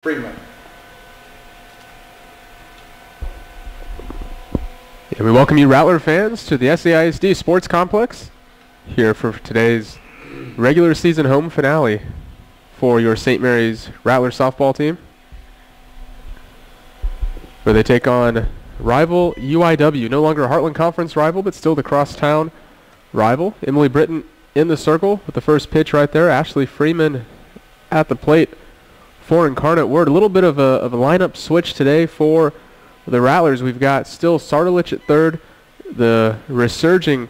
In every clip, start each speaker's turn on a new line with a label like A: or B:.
A: Freeman.
B: And we welcome you Rattler fans to the SAISD Sports Complex here for today's regular season home finale for your St. Mary's Rattler softball team, where they take on rival UIW, no longer a Heartland Conference rival, but still the crosstown rival. Emily Britton in the circle with the first pitch right there. Ashley Freeman at the plate for Incarnate Word. A little bit of a lineup switch today for the Rattlers. We've got still Sardalich at third, the resurging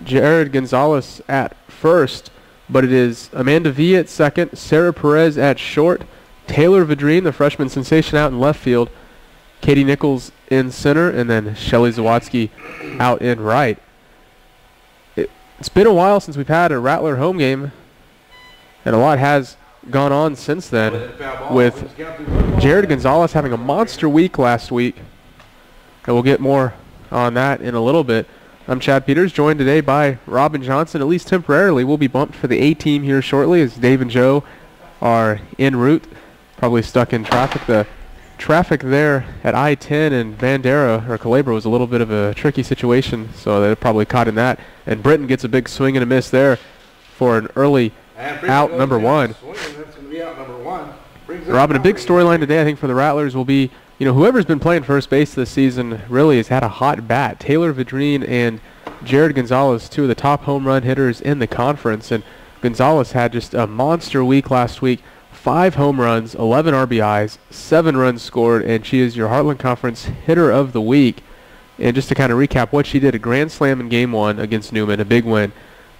B: Jared Gonzalez at first, but it is Amanda V at second, Sarah Perez at short, Taylor Vidrine, the freshman sensation, out in left field, Katie Nichols in center, and then Shelly Zawatsky out in right. It's been a while since we've had a Rattler home game, and a lot has gone on since then, with Jared Gonzalez having a monster week last week, and we'll get more on that in a little bit. I'm Chad Peters, joined today by Robin Johnson. At least temporarily, we'll be bumped for the A team here shortly as Dave and Joe are en route, probably stuck in traffic. The traffic there at I-10 and Bandera or Culebra was a little bit of a tricky situation, so they're probably caught in that. And Britton gets a big swing and a miss there for an early out number one. Robin, a big storyline today, I think, for the Rattlers will be, whoever's been playing first base this season really has had a hot bat. Taylor Vidrine and Jared Gonzalez, two of the top home run hitters in the conference. And Gonzalez had just a monster week last week. 5 home runs, 11 RBIs, 7 runs scored, and she is your Heartland Conference hitter of the week. And just to kind of recap what she did, a grand slam in Game 1 against Newman, a big win.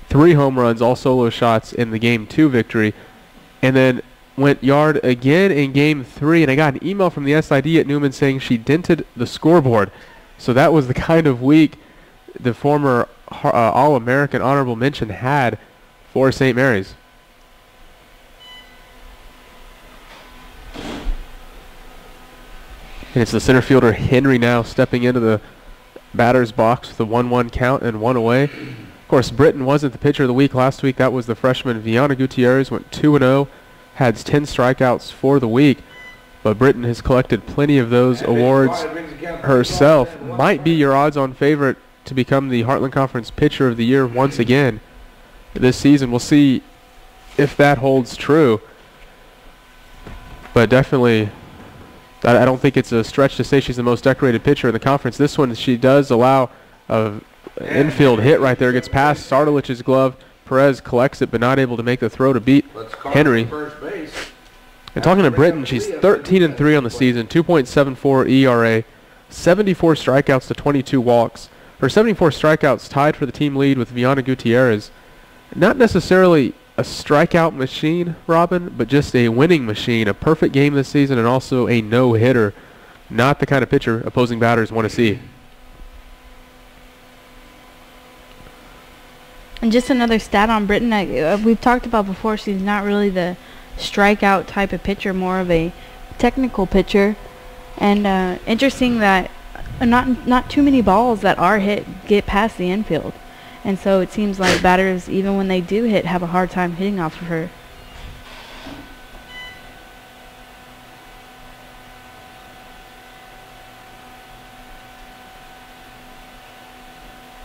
B: 3 home runs, all solo shots in the Game 2 victory. And then went yard again in Game 3, and I got an email from the SID at Newman saying she dented the scoreboard. So that was the kind of week the former All-American honorable mention had for St. Mary's. And it's the center fielder Henry now stepping into the batter's box with a 1-1 count and 1 away. Of course, Britton wasn't the pitcher of the week last week. That was the freshman Viana Gutierrez, went 2-0. Had 10 strikeouts for the week, but Britton has collected plenty of those awards herself. Might be your odds-on favorite to become the Heartland Conference Pitcher of the Year once again this season. We'll see if that holds true, but definitely I don't think it's a stretch to say she's the most decorated pitcher in the conference. This one, she does allow an infield hit right there. Gets past Sardalich's glove. Perez collects it, but not able to make the throw to beat Henry. And talking to Britton, she's 13-3 on the season, 2.74 ERA, 74 strikeouts to 22 walks. Her 74 strikeouts tied for the team lead with Viana Gutierrez. Not necessarily a strikeout machine, Robin, but just a winning machine. A perfect game this season and also a no-hitter. Not the kind of pitcher opposing batters want to see.
C: And just another stat on Britton, we've talked about before, she's not really the strikeout type of pitcher, more of a technical pitcher. And interesting that not too many balls that are hit get past the infield. And so it seems like batters, even when they do hit, have a hard time hitting off of her.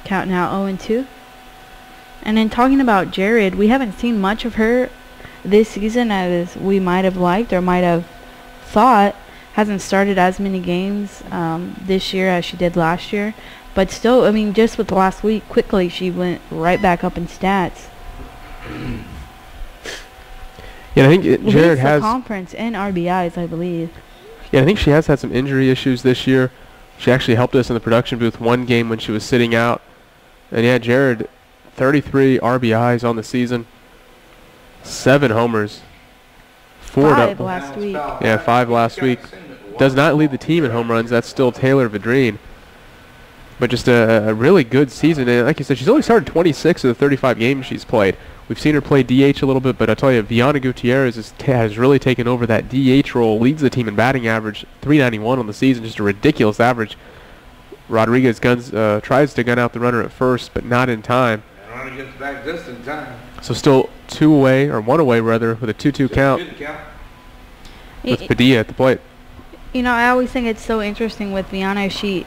C: Count now 0-2. And then talking about Jared, we haven't seen much of her this season as we might have liked or might have thought. Hasn't started as many games this year as she did last year. But still, I mean, just with last week, quickly she went right back up in stats.
B: Yeah, I think Jared has
C: conference and RBIs, I believe.
B: Yeah, I think she has had some injury issues this year. She actually helped us in the production booth one game when she was sitting out. And yeah, Jared, 33 RBIs on the season, 7 homers,
C: 5 last week.
B: Yeah, 5 last week. Does not lead the team in home runs. That's still Taylor Vidrine. But just a really good season. And like you said, she's only started 26 of the 35 games she's played. We've seen her play DH a little bit, but I tell you, Viana Gutierrez has really taken over that DH role, leads the team in batting average, 391 on the season, just a ridiculous average. Rodriguez tries to gun out the runner at first, but not in time.
A: Runner gets back just in time.
B: So still 2 away, or 1 away rather, with a 2-2 count. with Padilla at the plate.
C: You know, I always think it's so interesting with Viana. She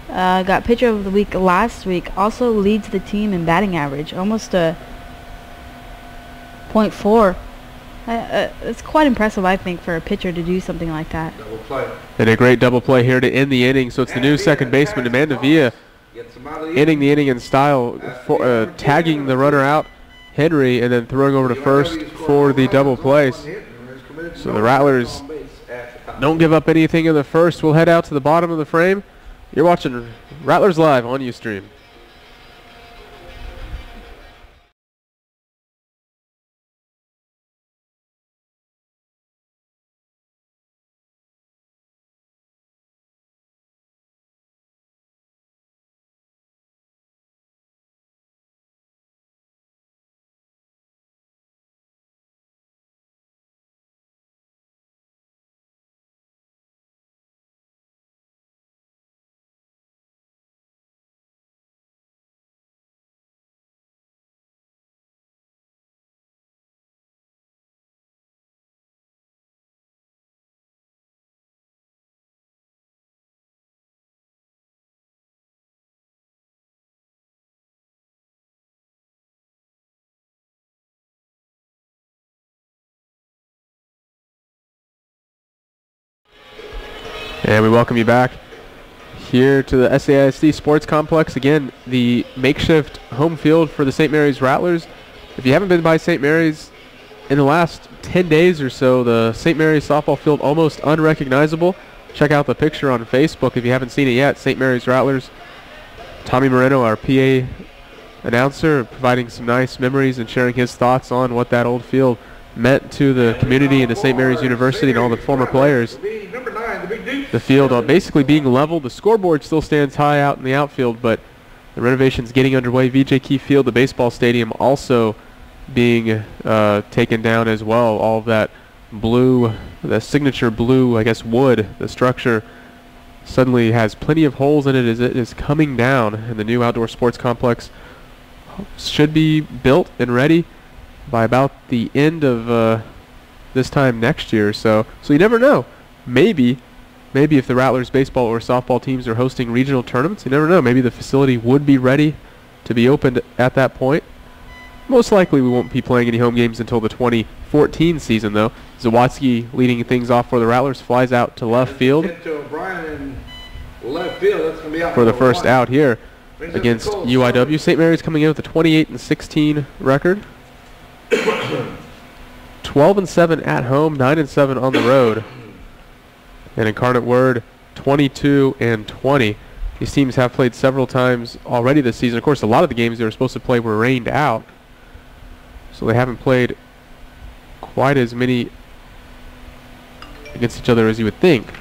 C: got pitcher of the week last week. Also leads the team in batting average, almost a .4. It's quite impressive, I think, for a pitcher to do something like that.
A: Double play.
B: And a great double play here to end the inning. So it's the new second baseman, Amanda Villa, ending the inning in style, tagging the runner out, Henry, and then throwing over to first for the double play. So the Rattlers don't give up anything in the first. We'll head out to the bottom of the frame. You're watching Rattlers Live on Ustream. And we welcome you back here to the SAISD Sports Complex. Again, the makeshift home field for the St. Mary's Rattlers. If you haven't been by St. Mary's in the last 10 days or so, the St. Mary's softball field almost unrecognizable. Check out the picture on Facebook if you haven't seen it yet. St. Mary's Rattlers. Tommy Moreno, our PA announcer, providing some nice memories and sharing his thoughts on what that old field meant to the community and to St. Mary's University and all the former players. The field basically being leveled. The scoreboard still stands high out in the outfield, but the renovation's getting underway. VJ Key Field, the baseball stadium, also being taken down as well. All of that blue, the signature blue, I guess, wood, the structure suddenly has plenty of holes in it as it is coming down, and the new outdoor sports complex should be built and ready by about the end of this time next year. So you never know. Maybe if the Rattlers baseball or softball teams are hosting regional tournaments, you never know. Maybe the facility would be ready to be opened at that point. Most likely we won't be playing any home games until the 2014 season, though. Zawadzki leading things off for the Rattlers, flies out to left field for the first out here against UIW. St. Mary's coming in with a 28-16 record. 12-7 at home, 9-7 on the road. And Incarnate Word, 22-20. These teams have played several times already this season. Of course, a lot of the games they were supposed to play were rained out, so they haven't played quite as many against each other as you would think.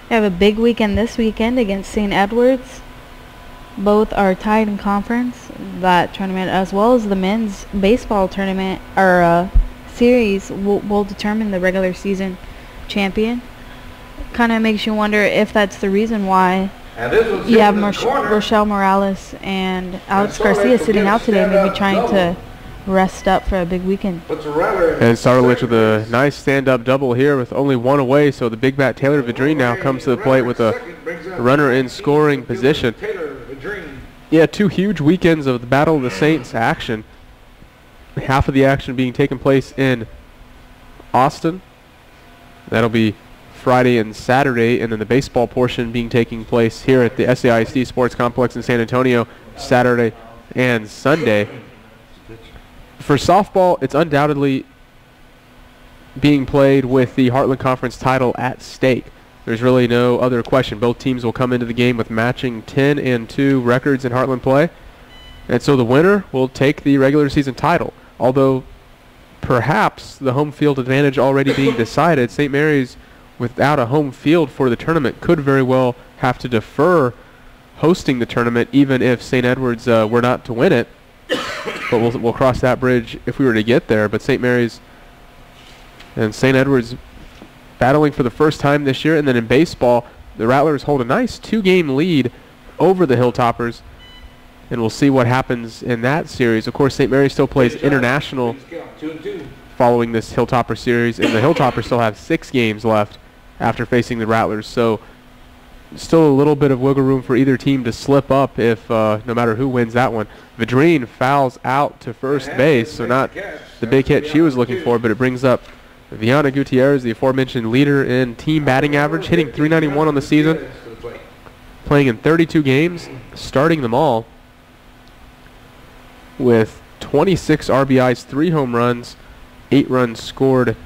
C: They have a big weekend this weekend against St. Edwards. Both are tied in conference. That tournament, as well as the men's baseball tournament or series, will determine the regular season champion. Kind of makes you wonder if that's the reason why you have Rochelle Morales and Alex Garcia sitting out today, maybe trying to rest up for a big weekend.
B: And Sarlich with a nice stand-up double here with only one away, so the big bat Taylor Vidrine now comes to the plate with a runner in scoring position. Yeah, two huge weekends of the Battle of the Saints action. Half of the action being taken place in Austin. That'll be Friday and Saturday, and then the baseball portion being taking place here at the SAISD Sports Complex in San Antonio Saturday and Sunday. For softball, it's undoubtedly being played with the Heartland Conference title at stake. There's really no other question. Both teams will come into the game with matching 10-2 records in Heartland play, and so the winner will take the regular season title. Although perhaps the home field advantage already being decided, St. Mary's, without a home field for the tournament, could very well have to defer hosting the tournament, even if St. Edwards were not to win it. But we'll cross that bridge if we were to get there. But St. Mary's and St. Edwards battling for the first time this year. And then in baseball, the Rattlers hold a nice 2-game lead over the Hilltoppers. And we'll see what happens in that series. Of course, St. Mary's still plays international following this Hilltopper series, and the Hilltoppers still have 6 games left after facing the Rattlers. So still a little bit of wiggle room for either team to slip up if no matter who wins that one. Vidrine fouls out to first base, so not the big hit she was looking for, but it brings up Viana Gutierrez, the aforementioned leader in team batting average, hitting .391 on the season, playing in 32 games, starting them all with 26 RBIs, 3 home runs, 8 runs scored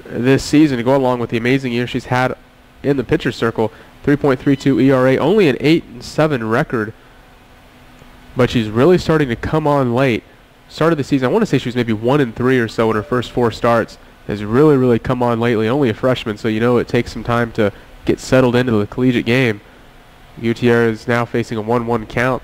B: this season to go along with the amazing year she's had in the pitcher circle. 3.32 ERA, only an 8-7 record, but she's really starting to come on late. Started the season, I want to say she was maybe 1-3 or so in her first 4 starts. Has really come on lately. Only a freshman, so you know it takes some time to get settled into the collegiate game. Gutierrez is now facing a 1-1 count.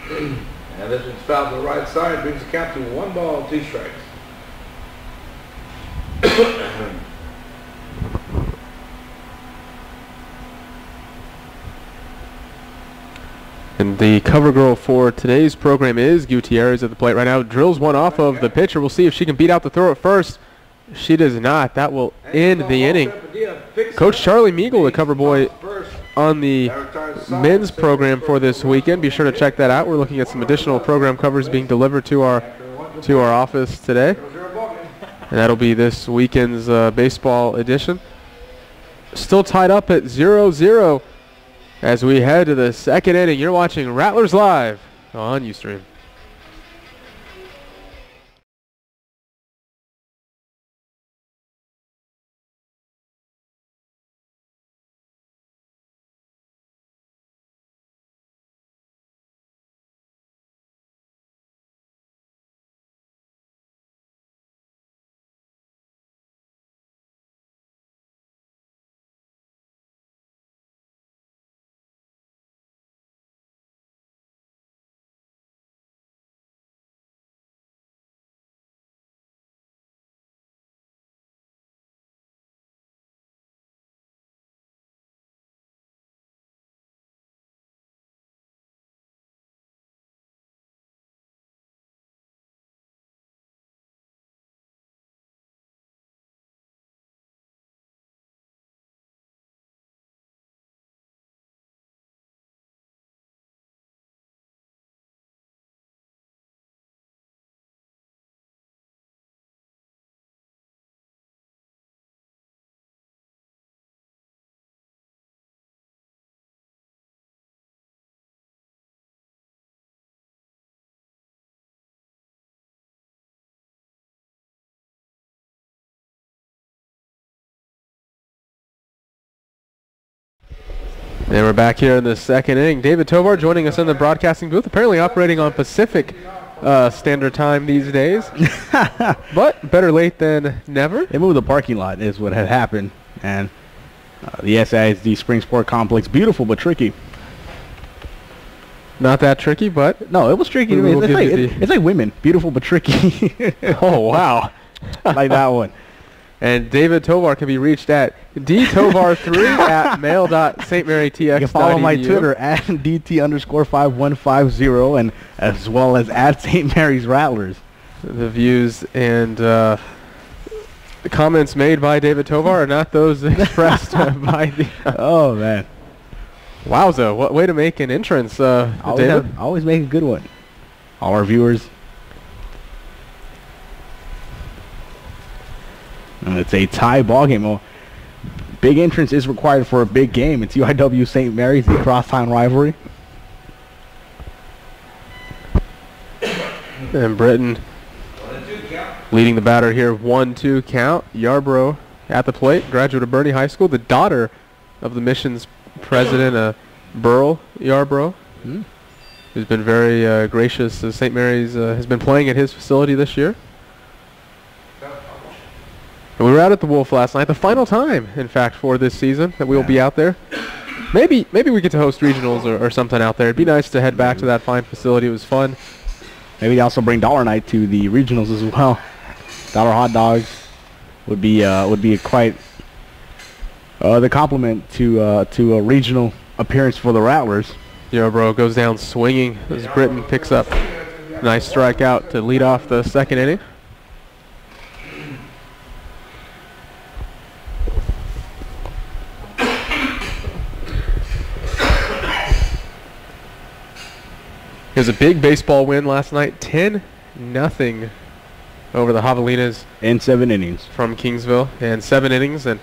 A: And this one's fouled to the right side, brings the count to 1 ball, 2 strikes.
B: And the cover girl for today's program is Gutierrez at the plate right now. Drills one off of the pitcher. We'll see if she can beat out the throw at first. She does not. That will end the inning. Coach Charlie Meagle, the cover boy on the men's program for this weekend. Be sure to check that out. We're looking at some additional program covers being delivered to our office today. And that'll be this weekend's baseball edition. Still tied up at 0-0 as we head to the second inning. You're watching Rattlers Live on Ustream. And we're back here in the second inning. David Tovar joining us in the broadcasting booth, apparently operating on Pacific Standard Time these days. But better late than never.
D: They moved the parking lot is what had happened. And the SISD Spring Sport Complex, beautiful but tricky.
B: Not that tricky, but...
D: No, it was tricky to me. It's like women, beautiful but tricky.
B: Oh, wow.
D: Like that one.
B: And David Tovar can be reached at dtovar3 at mail.stmarytx.edu.
D: You can follow my Twitter at DT_5150 and as well as at St. Mary's Rattlers.
B: The views and the comments made by David Tovar are not those expressed by the...
D: Oh, man.
B: Wowza, what way to make an entrance, David.
D: Always make a good one. All our viewers. And it's a tie ball game. Well, big entrance is required for a big game. It's UIW St. Mary's, the crosstown rivalry.
B: And Britton leading the batter here, 1-2 count. Yarbrough at the plate, graduate of Bernie High School, the daughter of the mission's president, Burl Yarbrough, who's been very gracious. St. Mary's has been playing at his facility this year. And we were out at the Wolf last night, the final time, in fact, for this season that we'll be out there. Maybe we get to host regionals or something out there. It'd be nice to head back to that fine facility. It was fun.
D: Maybe they also bring Dollar Night to the regionals as well. Dollar hot dogs. would be quite the compliment to a regional appearance for the Rattlers.
B: Yarbrough goes down swinging as Britton picks up a nice strikeout to lead off the second inning. It was a big baseball win last night, 10-0 over the Javelinas
D: In 7 innings.
B: from Kingsville, and 7 innings. And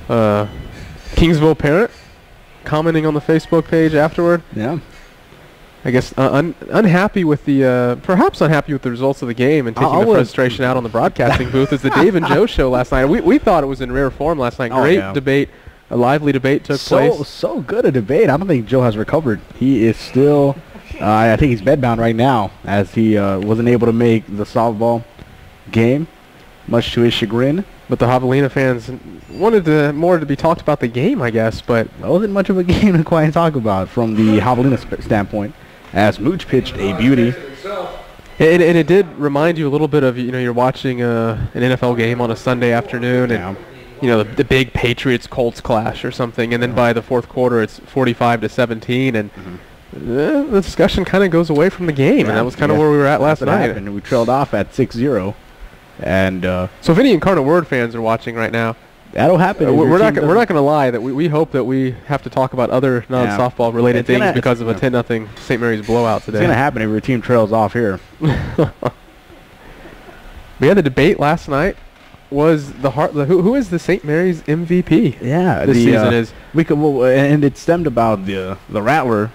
B: Kingsville parent commenting on the Facebook page afterward,
D: Yeah.
B: I guess unhappy with the perhaps unhappy with the results of the game and taking
D: I
B: the
D: was-
B: frustration out on the broadcasting booth. Is the Dave and Joe show last night? We thought it was in rare form last night.
D: Oh,
B: Great
D: yeah.
B: debate, a lively debate took place.
D: So good a debate. I don't think Joe has recovered. He is still, I think he's bedbound right now, as he wasn't able to make the softball game, much to his chagrin.
B: But the Javelina fans wanted more to be talked about the game, I guess. But
D: That wasn't much of a game to quite talk about from the Javelina standpoint, as Mooch pitched a beauty.
B: and it did remind you a little bit of, you're watching an NFL game on a Sunday afternoon, and the big Patriots-Colts clash or something, and then by the fourth quarter it's 45-17, and the discussion kind of goes away from the game, and that was kind of where we were at last night.
D: And we trailed off at 6-0, and
B: So if any Incarnate Word fans are watching right now,
D: that'll happen.
B: we're not going to lie that we hope that we have to talk about other non-softball related things because of a 10-0 St. Mary's blowout today.
D: It's going to happen if your team trails off here.
B: We had the debate last night. Was who is the St. Mary's MVP?
D: Yeah,
B: This season is,
D: and it stemmed about the Rattler.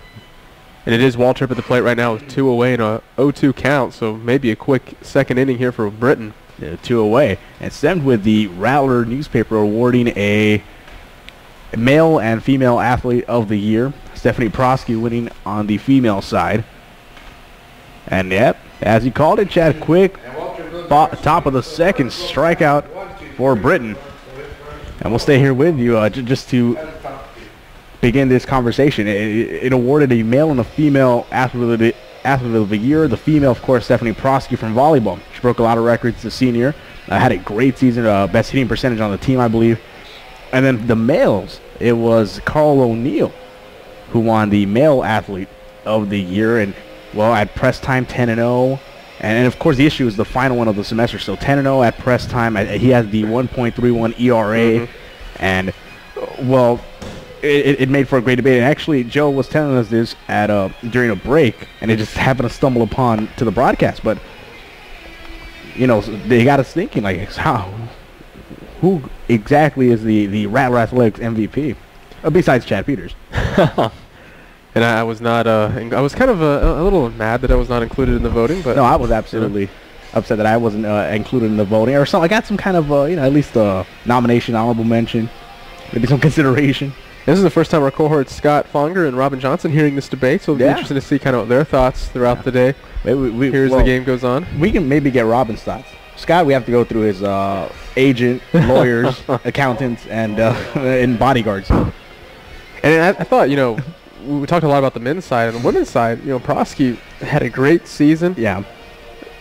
B: and it is Waltrip at the plate right now with 2 away and a 0-2 count. So maybe a quick second inning here for Britton.
D: 2 away, and stemmed with the Rattler newspaper awarding a male and female athlete of the year. Stephanie Prosky winning on the female side. And yep, as you called it, Chad, quick top of the second strikeout for Britton. And we'll stay here with you just to begin this conversation. It awarded a male and a female athlete of the year. The female, of course, Stephanie Prosky from volleyball. She broke a lot of records this senior. Had a great season, best hitting percentage on the team, I believe. And then the males, it was Carl O'Neill who won the male athlete of the year. And, well, at press time, 10-0. And of course, the issue is the final one of the semester. So 10-0 at press time. He has the 1.31 ERA. And, well, it made for a great debate. And actually, Joe was telling us this at during a break, and it just happened to stumble upon to the broadcast. But, they got us thinking, like, who exactly is the Rattler Athletics MVP? Besides Chad Peters.
B: And I was not. I was kind of a little mad that I was not included in the voting. But
D: No, I was absolutely upset that I wasn't included in the voting. Or something. I got some kind of, at least a nomination, honorable mention, maybe some consideration.
B: This is the first time our cohorts, Scott Fonger and Robin Johnson, hearing this debate. So it'll be interesting to see kind of their thoughts throughout the day. Here's the game goes on.
D: We can maybe get Robin's thoughts. Scott, we have to go through his agent, lawyers, accountants, and bodyguards.
B: And I thought, we talked a lot about the men's side. And the women's side, Prosky had a great season.
D: Yeah.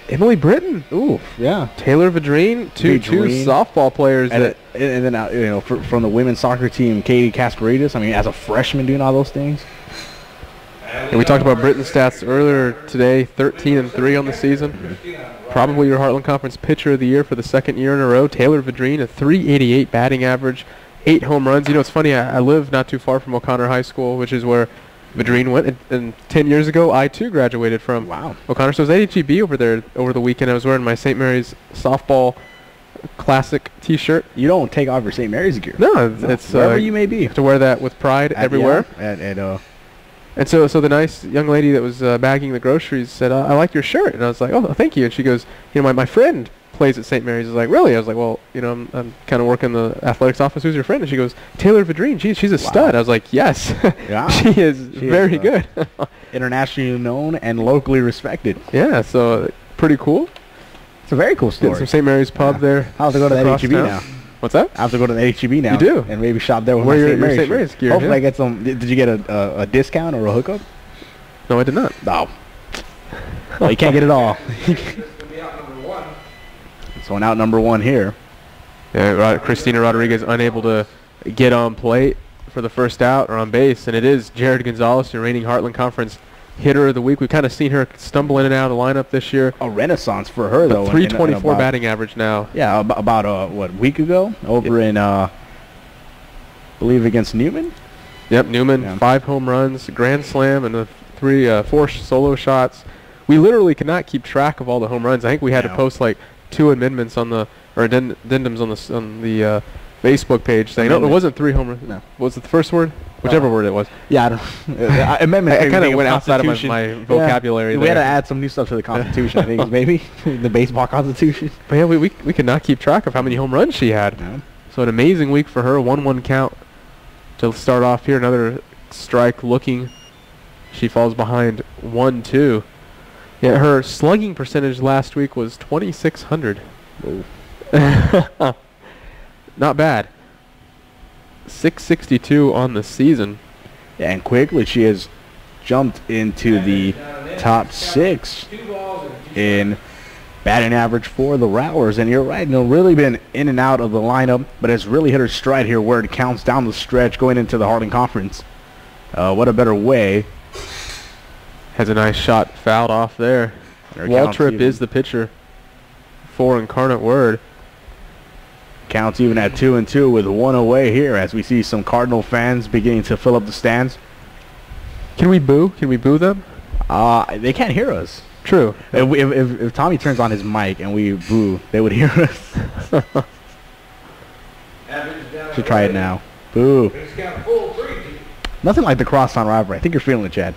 B: Emily Britton.
D: Ooh, yeah.
B: Taylor Vadrine, two softball players.
D: And then, from the women's soccer team, Katie Casparidis. I mean, as a freshman doing all those things.
B: And we talked about Britton's stats earlier today, 13-3 on the season. Probably your Heartland Conference pitcher of the year for the second year in a row. Taylor Vadrine, a .388 batting average, 8 home runs. It's funny, I live not too far from O'Connor High School, which is where Vadrine went. And 10 years ago, I too graduated from O'Connor. So I was at HEB over there over the weekend. I was wearing my St. Mary's softball classic T-shirt.
D: You don't take off your St. Mary's gear.
B: No, it's
D: wherever you may be.
B: You have to wear that with pride everywhere. And so the nice young lady that was bagging the groceries said, I like your shirt. And I was like, oh, thank you. And she goes, my friend plays at St. Mary's. I was like, really? I was like, well, I'm kind of working the athletics office. Who's your friend? And she goes, Taylor Vadrine. She's a stud. I was like, yes.
D: Yeah.
B: She is very good.
D: Internationally known and locally respected.
B: Yeah, so pretty cool.
D: It's a very cool story.
B: Some St. Mary's pub there.
D: I'll have to go to the HEB now.
B: What's that?
D: I have to go to the HEB now.
B: You do?
D: And maybe shop there with
B: my
D: St. Mary's,
B: St. Mary's gear.
D: Hopefully I get some. Did you get a discount or a hookup?
B: No, I did not.
D: No. Well, you can't get it all. So an out number one here.
B: Yeah, Christina Rodriguez unable to get on plate for the first out or on base, and it is Jared Gonzalez, your reigning Heartland Conference hitter of the week. We've kind of seen her stumble in and out of the lineup this year.
D: A renaissance for her, though.
B: 324 batting average now.
D: Yeah, about what, week ago? Over in, I believe, against Newman?
B: Yep, Newman,
D: Yeah.
B: 5 home runs, grand slam, and 4 solo shots. We literally could not keep track of all the home runs. I think we had to post like 2 amendments on the, or addendums on the Facebook page saying, no, it wasn't 3 home runs.
D: No.
B: Was it the first word? Whichever word it was.
D: Yeah, I don't know. Amendment.
B: I kind of went outside of my vocabulary.
D: We had to add some new stuff to the Constitution, I think, maybe. The baseball Constitution.
B: But yeah, we could not keep track of how many home runs she had.
D: Yeah.
B: So an amazing week for her. 1-1 count to start off here. Another strike looking. She falls behind 1-2. Yeah, her slugging percentage last week was 2,600. Not bad. 662 on the season.
D: Yeah, and quickly she has jumped into the top 6 in batting average for the Rattlers. And you're right, really been in and out of the lineup, but has really hit her stride here where it counts down the stretch going into the Heartland Conference. What a better way.
B: Has a nice shot fouled off there. Waltrip is the pitcher for Incarnate Word.
D: Counts even at 2-2 with 1 away here as we see some Cardinal fans beginning to fill up the stands.
B: Can we boo? Can we boo them?
D: They can't hear us.
B: True.
D: If Tommy turns on his mic and we boo, they would hear us. Should try it now. Boo. Nothing like the crosstown rivalry. I think you're feeling it, Chad.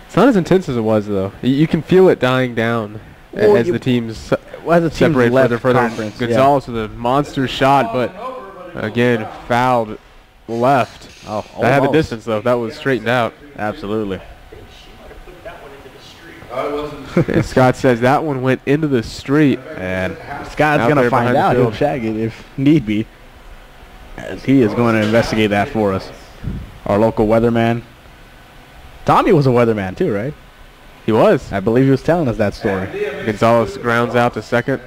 B: It's not as intense as it was, though. You can feel it dying down as the teams separate further. Gonzalez with a monster shot, but again, fouled left.
D: Oh,
B: that had the distance, though. That was straightened out.
D: Absolutely.
B: And Scott says that one went into the street.
D: And Scott's going to find out. He'll shag it if need be, as he is going to investigate that for us. Our local weatherman. Tommy was a weatherman too, right?
B: He was.
D: I believe he was telling us that story.
B: Gonzalez grounds out to second.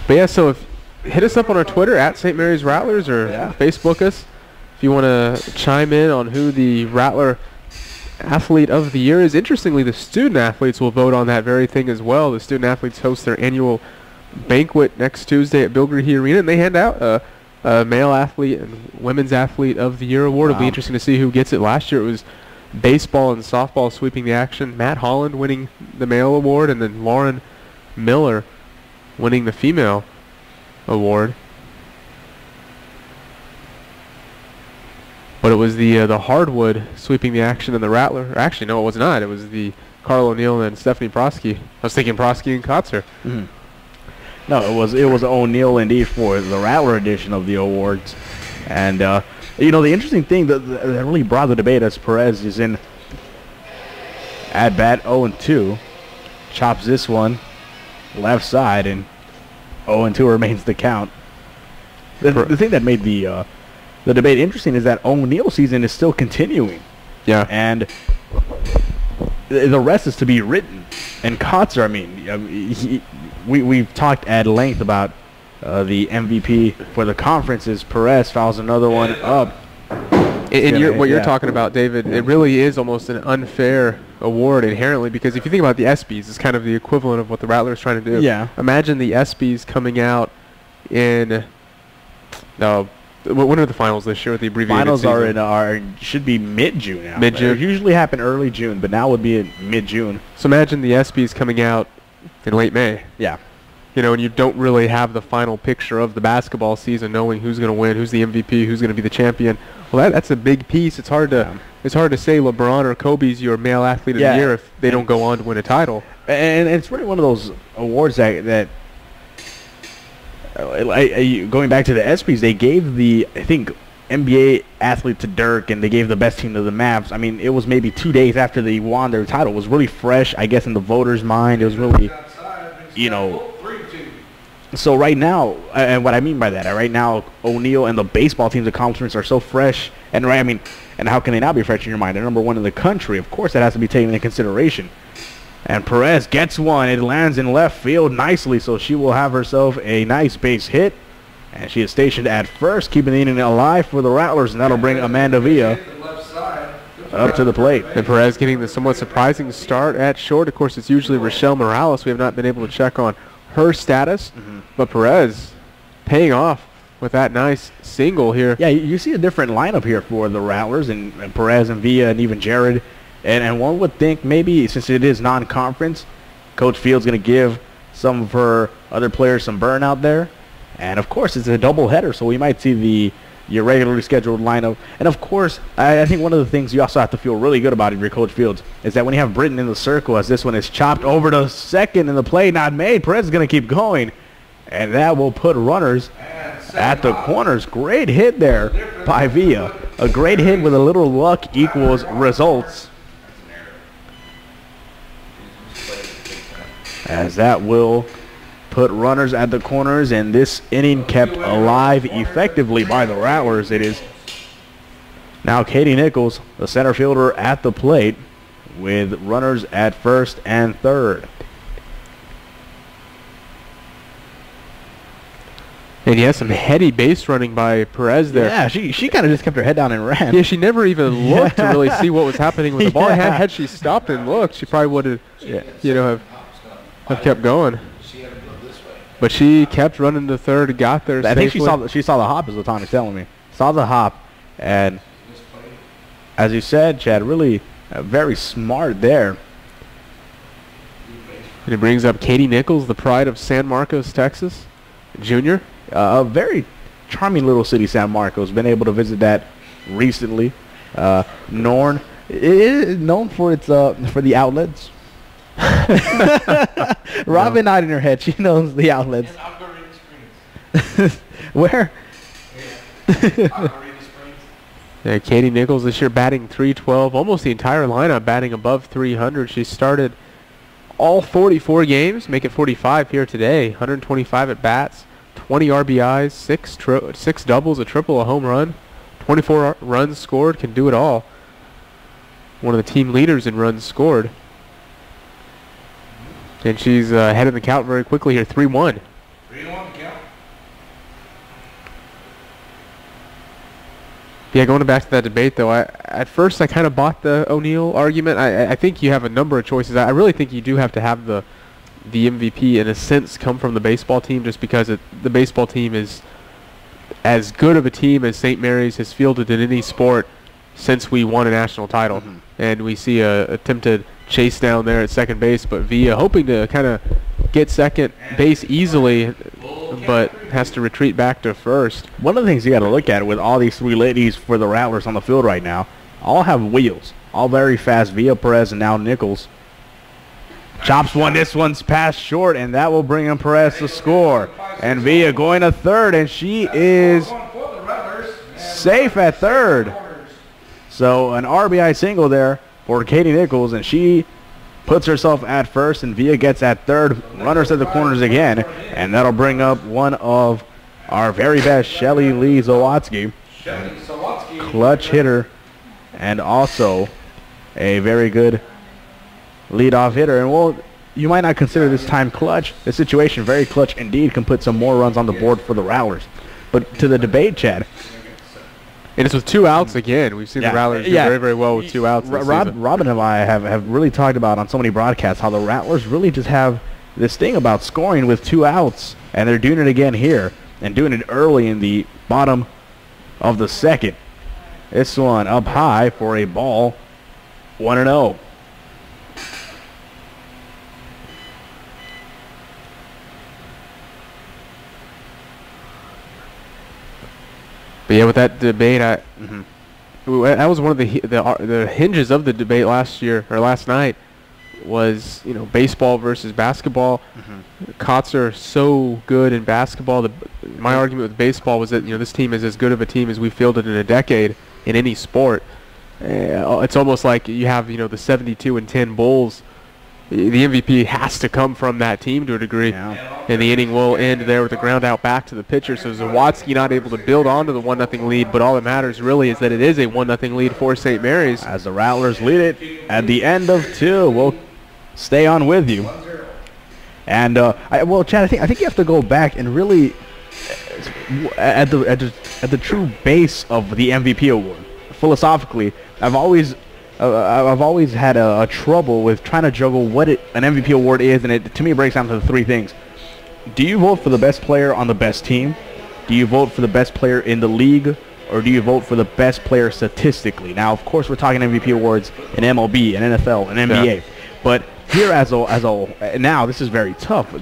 B: But yeah, so hit us up on our Twitter at St. Mary's Rattlers, or Facebook us if you want to chime in on who the Rattler Athlete of the Year is. Interestingly, the student athletes will vote on that very thing as well. The student athletes host their annual banquet next Tuesday at Bill Green Arena, and they hand out male athlete and women's athlete of the year award. It'll be interesting to see who gets it. Last year it was baseball and softball sweeping the action. Matt Holland winning the male award, and then Lauren Miller winning the female award. But it was the hardwood sweeping the action in the Rattler. Or actually, no, it was not. It was the Carl O'Neill and Stephanie Prosky. I was thinking Prosky and Kotzer.
D: Mm-hmm. No, it was O'Neill indeed for the Rattler edition of the awards. And, the interesting thing that really brought the debate as Perez is in at bat 0-2. Chops this one left side, and 0-2 remains the count. The thing that made the debate interesting is that O'Neill's season is still continuing.
B: Yeah.
D: And the rest is to be written. And Kotzer, I mean, we've talked at length about the MVP for the conferences. Perez fouls another one up.
B: And what you're talking about, David, it really is almost an unfair award inherently, because if you think about the ESPYs, it's kind of the equivalent of what the Rattlers trying to do.
D: Yeah.
B: Imagine the ESPYs coming out in when are the finals this year with the abbreviated
D: finals
B: season?
D: Should be mid-June now.
B: Mid-June.
D: They usually happen early June, but now would be in mid-June.
B: So imagine the ESPYs coming out in late May.
D: Yeah.
B: And you don't really have the final picture of the basketball season, knowing who's going to win, who's the MVP, who's going to be the champion. Well, that's a big piece. It's hard to say LeBron or Kobe's your male athlete of the year if they don't go on to win a title.
D: And it's really one of those awards that going back to the ESPYs, they gave the, I think, NBA athlete to Dirk, and they gave the best team to the Mavs. I mean, it was maybe 2 days after they won their title. It was really fresh, I guess, in the voters' mind. It was really, So right now, and what I mean by that, right now, O'Neill and the baseball team's accomplishments are so fresh, and and how can they not be fresh in your mind? They're number one in the country. Of course, that has to be taken into consideration. And Perez gets one. It lands in left field nicely, so she will have herself a nice base hit. And she is stationed at first, keeping the inning alive for the Rattlers, and that'll bring Amanda Villa up to the plate.
B: And Perez getting the somewhat surprising start at short. Of course, it's usually Rochelle Morales. We have not been able to check on her status, but Perez paying off with that nice single here.
D: Yeah, you see a different lineup here for the Rattlers, and Perez and Villa and even Jared. And one would think maybe since it is non-conference, Coach Field's going to give some of her other players some burn out there. And, of course, it's a doubleheader, so we might see your regularly scheduled lineup. And, of course, I think one of the things you also have to feel really good about if you're Coach Fields is that when you have Britton in the circle, as this one is chopped over to second and the play not made, Perez is going to keep going. And that will put runners at the corners. Great hit there by Villa. A great hit with a little luck equals results. As that will put runners at the corners, and this inning kept alive effectively by the Rattlers. It is now Katie Nichols, the center fielder, at the plate with runners at first and third.
B: And yes, some heady base running by Perez there.
D: Yeah, she kind of just kept her head down and ran.
B: Yeah, she never even looked to really see what was happening with the ball. Had she stopped and looked, she probably would have, have kept going. But she kept running to third, got there safely.
D: I think she saw the hop, is what Tony's telling me. Saw the hop, and as you said, Chad, really very smart there.
B: And it brings up Katie Nichols, the pride of San Marcos, Texas, junior.
D: A very charming little city, San Marcos. Been able to visit that recently. Norn is known for its for the outlets. Robin nodding her head. She knows the outlets. Where?
B: Yeah, Katie Nichols this year batting .312. Almost the entire lineup batting above 300. She started all 44 games, make it 45 here today. 125 at bats, 20 RBIs, six doubles, a triple, a home run, 24 runs scored. Can do it all. One of the team leaders in runs scored. And she's ahead of the count very quickly here, 3-1.
A: 3-1 count.
B: Yeah, going back to that debate, though, at first I kind of bought the O'Neal argument. I think you have a number of choices. I really think you do have to have the MVP, in a sense, come from the baseball team, just because the baseball team is as good of a team as St. Mary's has fielded in any sport since we won a national title. And we see a attempted chase down there at second base, but Villa hoping to kind of get second base easily, but has to retreat back to first.
D: One of the things you got to look at with all these three ladies for the Rattlers on the field right now, all have wheels, all very fast. Villa, Perez, and now Nichols. Chops one. This one's passed short, and that will bring in Perez to score. And Villa going to third, and she is safe at third. So an RBI single there for Katie Nichols, and she puts herself at first, and Villa gets at third. Runners at the corners again, and that'll bring up one of our very best, Shelly Lee Zawatsky. Clutch hitter, and also a very good leadoff hitter. And well, you might not consider this time clutch. The situation very clutch indeed, can put some more runs on the board for the Rattlers. But to the debate, Chad.
B: And it's with 2 outs again. We've seen the Rattlers do very, very well with 2 outs.
D: Robin and I have really talked about on so many broadcasts how the Rattlers really just have this thing about scoring with 2 outs. And they're doing it again here, and doing it early in the bottom of the second. This one up high for a ball, 1-0.
B: But yeah, with that debate, that was one of the hinges of the debate last night, was baseball versus basketball. Kotzer so good in basketball. My argument with baseball was that this team is as good of a team as we fielded in a decade in any sport. It's almost like you have the 72-10 Bulls. The MVP has to come from that team to a degree, and the inning will end there with a ground out back to the pitcher. So Zawatsky not able to build onto the 1-0 lead, but all that matters really is that it is a 1-0 lead for St. Mary's.
D: As the Rattlers lead it at the end of 2, we'll stay on with you.
A: 1-0.
D: And well, Chad, I think you have to go back and really at the true base of the MVP award. Philosophically, I've always had a trouble with trying to juggle what an MVP award is, and it to me breaks down to the three things. Do you vote for the best player on the best team? Do you vote for the best player in the league? Or do you vote for the best player statistically? Now, of course, we're talking MVP awards in MLB and NFL and NBA. Yeah. But here now this is very tough.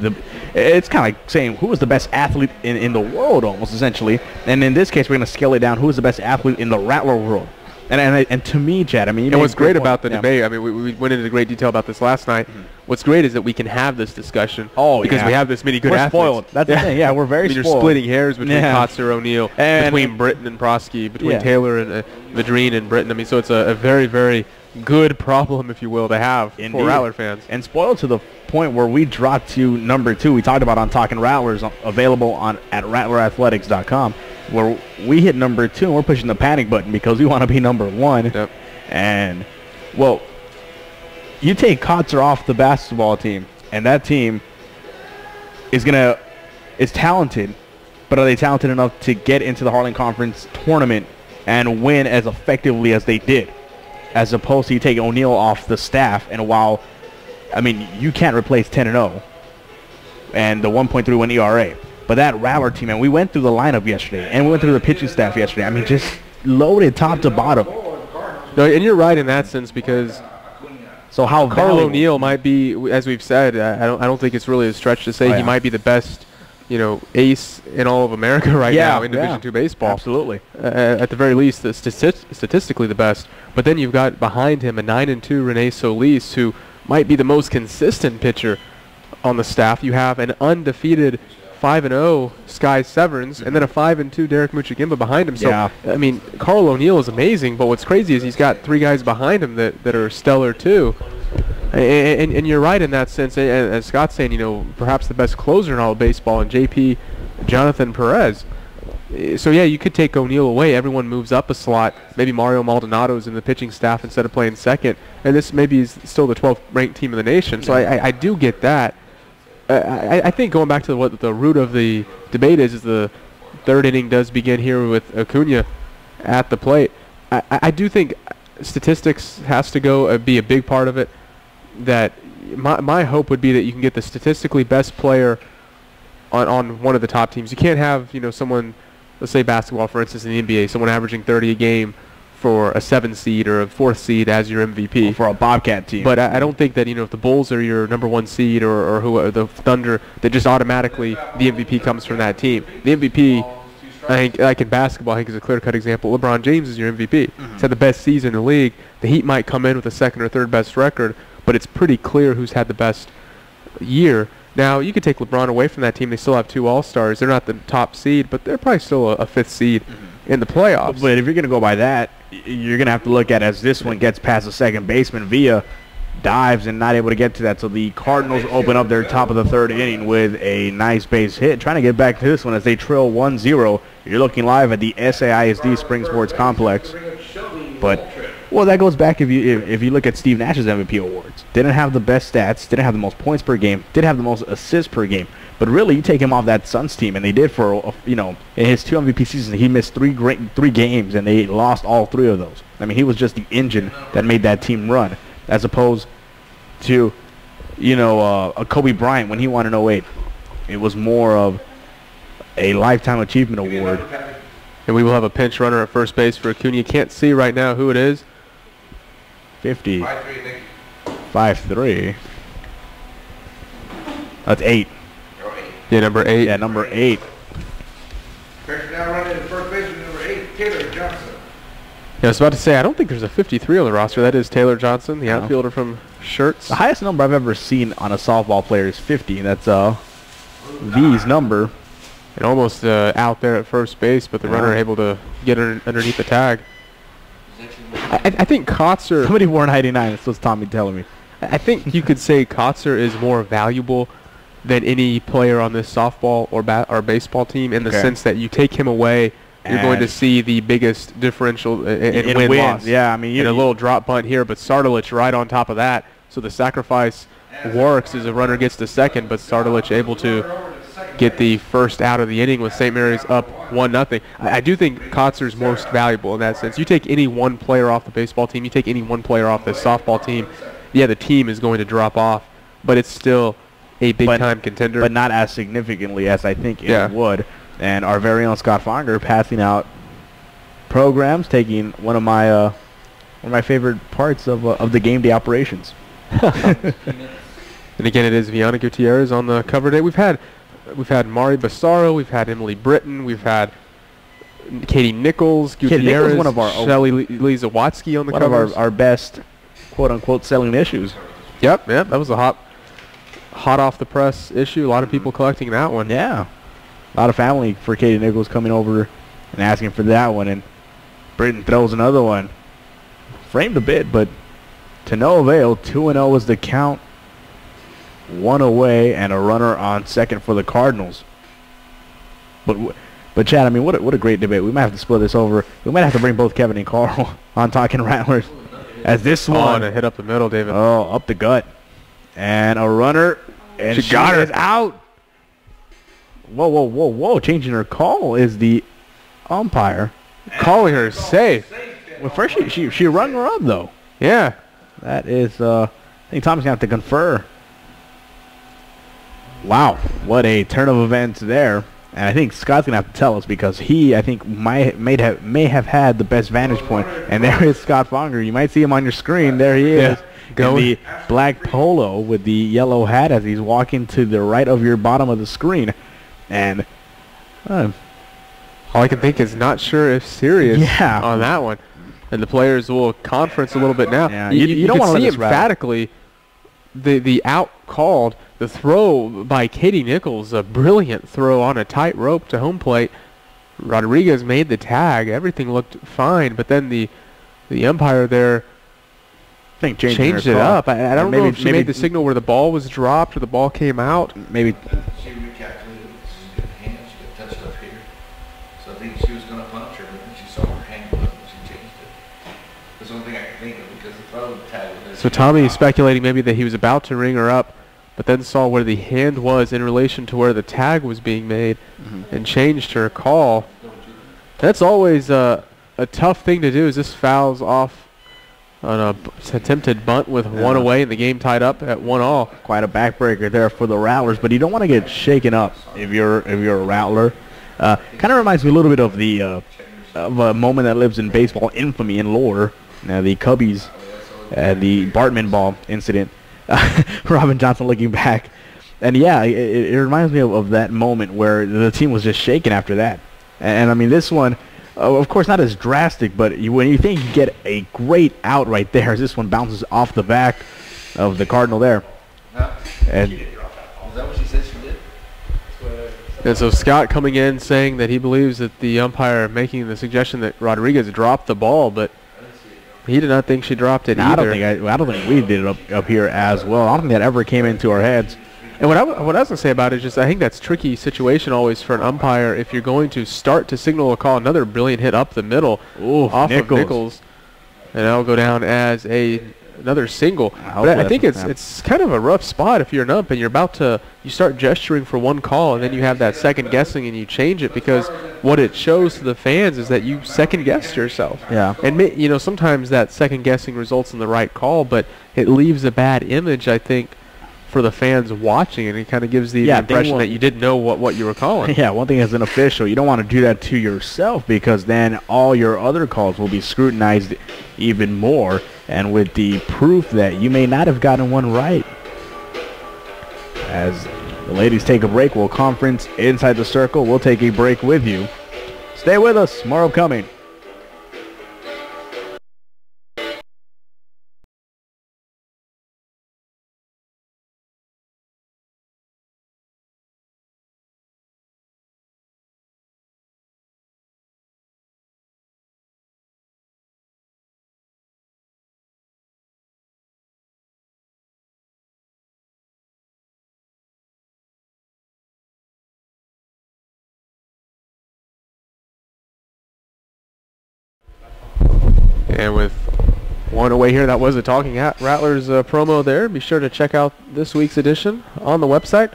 D: It's kind of like saying who is the best athlete in the world, almost, essentially. And in this case, we're going to scale it down. Who is the best athlete in the Rattler world? And to me, Chad, I mean,
B: and what's great about the debate, I mean, we went into great detail about this last night. Mm-hmm. What's great is that we can have this discussion because we have this many good athletes.
D: We're spoiled. That's the thing. Yeah, we're very spoiled.
B: You're splitting hairs between Kotzer, O'Neal, between Britton and Prosky, between Taylor and Madrine and Britton. I mean, so it's a very, very good problem, if you will, to have for Rattler fans.
D: And spoiled to the point where we dropped to number 2. We talked about on Talking Rattlers, available at rattlerathletics.com. where we hit number 2 and we're pushing the panic button because we want to be number 1.
B: Yep.
D: And, well, you take Kotzer off the basketball team, and that team is talented, but are they talented enough to get into the Heartland Conference tournament and win as effectively as they did? As opposed to you take O'Neal off the staff, and while, I mean, you can't replace 10-0 and the 1.31 ERA. But that Rattler team, and we went through the lineup yesterday, and we went through the pitching staff yesterday. I mean, just loaded top to bottom.
B: No, and you're right in that sense because
D: so how
B: Carl O'Neal might be, as we've said, I don't think it's really a stretch to say he might be the best, ace in all of America right now in Division II baseball.
D: Absolutely.
B: At the very least, statistically the best. But then you've got behind him a 9-2 Rene Solis, who might be the most consistent pitcher on the staff. You have an undefeated 5-0 Sky Severns, and then a 5-2 Derek Muchigimba behind him. So, I mean, Carl O'Neal is amazing, but what's crazy is he's got 3 guys behind him that are stellar too. And you're right in that sense. And as Scott's saying, perhaps the best closer in all of baseball, and JP Jonathan Perez. So, yeah, you could take O'Neal away. Everyone moves up a slot. Maybe Mario Maldonado's in the pitching staff instead of playing second. And this maybe is still the 12th ranked team in the nation. So I do get that. I think going back to what the root of the debate is the third inning does begin here with Acuna at the plate. I do think statistics has to be a big part of it. That my hope would be that you can get the statistically best player on one of the top teams. You can't have someone, let's say basketball for instance in the NBA, someone averaging 30 a game for a 7 seed or a 4th seed as your MVP.
D: Or for a Bobcat team.
B: But I don't think that if the Bulls are your number 1 seed or who the Thunder, that just automatically the MVP comes from that team. The MVP, I think, like in basketball, I think is a clear-cut example. LeBron James is your MVP. He's had the best season in the league. The Heat might come in with a 2nd or 3rd best record, but it's pretty clear who's had the best year. Now, you could take LeBron away from that team. They still have 2 All-Stars. They're not the top seed, but they're probably still a 5th seed in the playoffs.
D: But if you're going to go by that, you're going to have to look at as this one gets past the second baseman via dives and not able to get to that. So the Cardinals open up their top of the 3rd inning with a nice base hit, trying to get back to this one as they trail 1-0. You're looking live at the SAISD Spring Sports Complex. But, well, that goes back if you look at Steve Nash's MVP awards. Didn't have the best stats, didn't have the most points per game, didn't have the most assists per game. But really, you take him off that Suns team, and they did for, in his 2 MVP seasons, he missed 3 games, and they lost all 3 of those. I mean, he was just the engine that made that team run, as opposed to, a Kobe Bryant when he won in 08. It was more of a Lifetime Achievement Award.
B: And we will have a pinch runner at first base for Acuna. You can't see right now who it is.
D: 50. 5-3. That's 8.
B: Yeah, number 8.
D: Yeah, number 8.
A: Pitcher now running to first baseman, number 8, Taylor Johnson.
B: Yeah, I was about to say, I don't think there's a 53 on the roster. That is Taylor Johnson, the outfielder from Shirts.
D: The highest number I've ever seen on a softball player is 50. That's V's number.
B: And almost out there at first base, but the runner able to get underneath the tag. I think Kotzer...
D: Somebody wore an 89. That's what Tommy telling me.
B: I think you could say Kotzer is more valuable than any player on this softball or baseball team in the sense that you take him away, you're going to see the biggest differential in win-loss.
D: Yeah, I mean,
B: a little drop bunt here, but Sardalich right on top of that. So the sacrifice works as a runner gets to second, but Sardalich able to get the first out of the inning with St. Mary's up 1-0. I do think Kotzer's most valuable in that sense. You take any one player off the baseball team, you take any one player off the softball team, yeah, the team is going to drop off, but it's still a big-time contender.
D: But not as significantly as I think it would. And our very own Scott Fonger passing out programs, taking one of my favorite parts of the game day operations.
B: And again, it is Viana Gutierrez on the cover day. We've had Mari Bassaro, we've had Emily Britton, we've had Katie Nichols, Gutierrez,
D: one of our
B: Shelly Lee Zawatsky on the cover.
D: One of our best quote-unquote selling issues.
B: Yep, that was a hot off the press issue. A lot of people collecting that one.
D: Yeah. A lot of family for Katie Nichols coming over and asking for that one. And Britton throws another one. Framed a bit, but to no avail. 2-0 was the count. One away and a runner on second for the Cardinals. But Chad, I mean, what a great debate. We might have to split this over. We might have to bring both Kevin and Carl on Talking Rattlers. As this one,
B: a hit up the middle, David.
D: Oh, up the gut. And a runner. And she got her out. Whoa. Changing her call is the umpire.
B: Calling her safe.
D: Well, first she rung her up, though.
B: Yeah.
D: That is, I think Tommy's going to have to confer. Wow. What a turn of events there. And I think Scott's going to have to tell us because he, I think, may have had the best vantage point. And there is Scott Fonger. You might see him on your screen. There he is. In the black polo with the yellow hat as he's walking to the right of your bottom of the screen. And
B: all I can think is not sure if serious on that one. And the players will conference a little bit now.
D: Yeah,
B: you
D: don't
B: can
D: want to
B: see
D: let this
B: emphatically the out called. The throw by Katie Nichols, a brilliant throw on a tight rope to home plate. Rodriguez made the tag. Everything looked fine, but then the umpire there changed it up. I don't know if she made the signal where the ball was dropped or the ball came out.
D: Maybe.
A: She recalculated. She's got hand. She got touched up here. So I think she was going to punch her, but then she saw her hand go up and she changed it. That's the only thing I can think of because the throw tag was.
B: So Tommy is speculating maybe that he was about to ring her up, but then saw where the hand was in relation to where the tag was being made and changed her call. That's always a tough thing to do. Is this fouls off on a attempted bunt with one away and the game tied up at 1-all.
D: Quite a backbreaker there for the Rattlers, but you don't want to get shaken up if you're a Rattler. Kind of reminds me a little bit of of a moment that lives in baseball infamy and lore. The Cubbies, the Bartman ball incident. Robin Johnson looking back. And yeah, it reminds me of that moment where the team was just shaken after that. And I mean, this one, of course, not as drastic, but when you think you get a great out right there, this one bounces off the back of the Cardinal there. And
A: Is that what she said she did?
B: And so Scott coming in saying that he believes that the umpire making the suggestion that Rodriguez dropped the ball, but he did not think she dropped it either.
D: I don't think we did it up here as well. I don't think that ever came into our heads.
B: And what I was going to say about it is just I think that's a tricky situation always for an umpire if you're going to start to signal a call. Another brilliant hit up the middle off of Nichols. And that'll go down as another single. But I think it's kind of a rough spot if you're an ump and you start gesturing for one call and then you have that second guessing and you change it because what it shows to the fans is that you second guessed yourself.
D: Yeah.
B: And sometimes that second guessing results in the right call, but it leaves a bad image, I think, for the fans watching, and it kind of gives the impression that you didn't know what you were calling.
D: Yeah, one thing as an official, you don't want to do that to yourself because then all your other calls will be scrutinized even more, and with the proof that you may not have gotten one right. As the ladies take a break, we'll conference inside the circle. We'll take a break with you. Stay with us. More upcoming.
B: And with One away here. That was a Talking Rattlers promo there. Be sure to check out this week's edition on the website.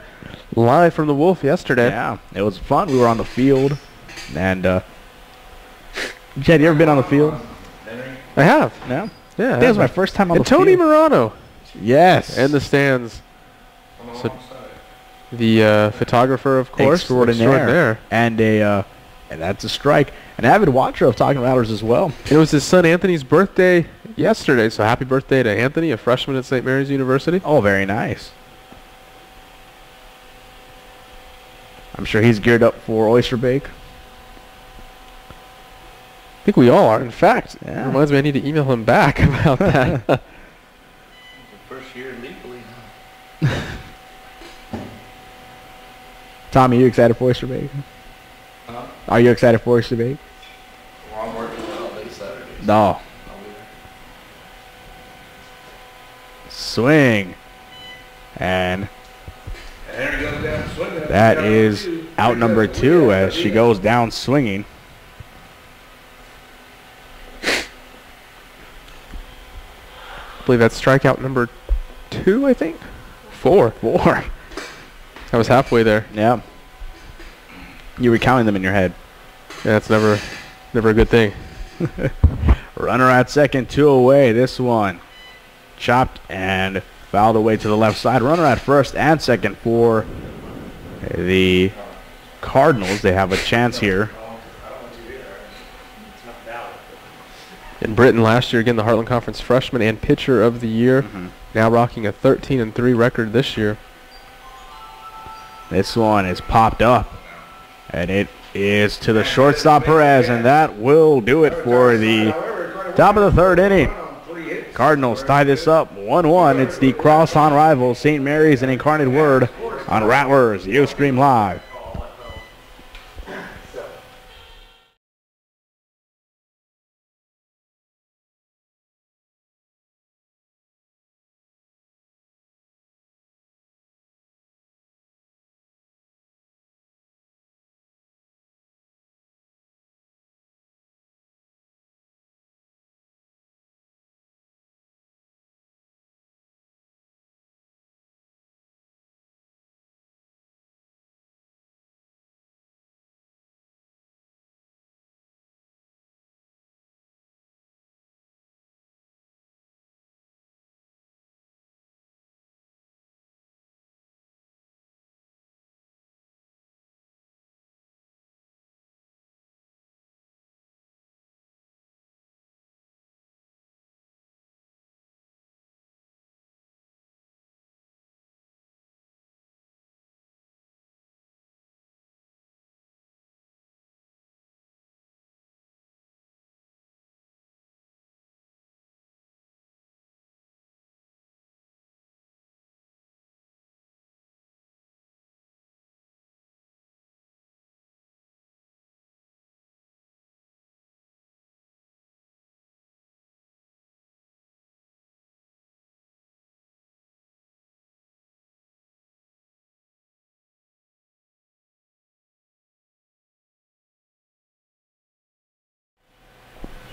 B: Live from the Wolf yesterday.
D: Yeah, it was fun. We were on the field. And, Jed, you ever been on the field?
B: I have.
D: No?
B: Yeah.
D: I think it was my first time on
B: and
D: the field.
B: Tony Morano.
D: Yes.
B: In the stands. So the photographer, of course.
D: Extraordinaire. And that's a strike. An avid watcher of Talking Rattlers as well.
B: It was his son Anthony's birthday yesterday, so happy birthday to Anthony, a freshman at St. Mary's University.
D: Oh, very nice. I'm sure he's geared up for oyster bake.
B: I think we all are. In fact, it
D: Yeah.
B: reminds me I need to email him back about that.
A: The first year legally, huh?
D: Tommy, you excited for oyster bake?
A: Huh?
D: Are you excited for oyster bake?
A: Well, I'm working all day Saturday.
D: No.
A: I'll be there.
D: Swing. And
A: There he goes down swinging.
D: that is out number 2 as she goes down swinging.
B: I believe that's strikeout number 2, I think? 4.
D: 4.
B: I was halfway there.
D: Yeah. You were counting them in your head.
B: Yeah, that's never a good thing.
D: Runner at second, 2 away. This one chopped and fouled away to the left side. Runner at first and second for the Cardinals. They have a chance here.
B: In Britain last year, again, the Heartland Conference freshman and pitcher of the year. Now rocking a 13-3 record this year.
D: This one is popped up. And it is to the shortstop Perez, and that will do it for the top of the 3rd inning. Cardinals tie this up 1-1. It's the crosstown rivals, St. Mary's and Incarnate Word on Rattlers Ustream Live.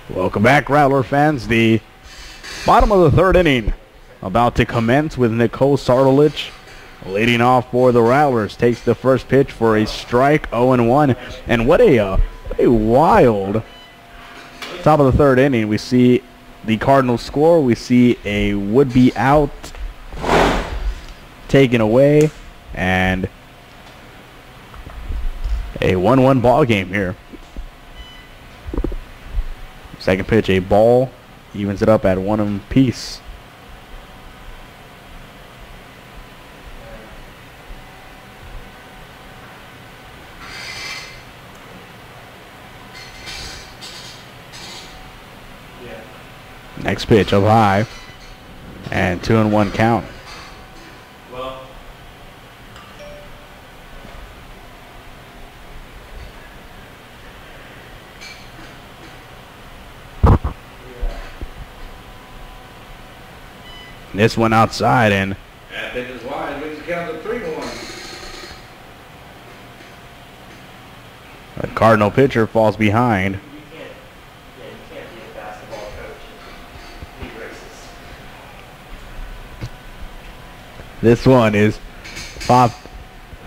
D: Welcome back, Rattler fans. The bottom of the 3rd inning about to commence with Nicole Sardolich leading off for the Rattlers. Takes the first pitch for a strike, 0-1. And what a wild top of the 3rd inning. We see the Cardinals score. We see a would-be out taken away. And a 1-1 ball game here. Second pitch, a ball, evens it up at 1 apiece. Next pitch up high, and 2-1 count. This one outside, and
A: That pitch is wide, brings the count to 3-1.
D: the Cardinal pitcher falls behind.
E: You can't be a basketball coach and be great
D: This one is popped.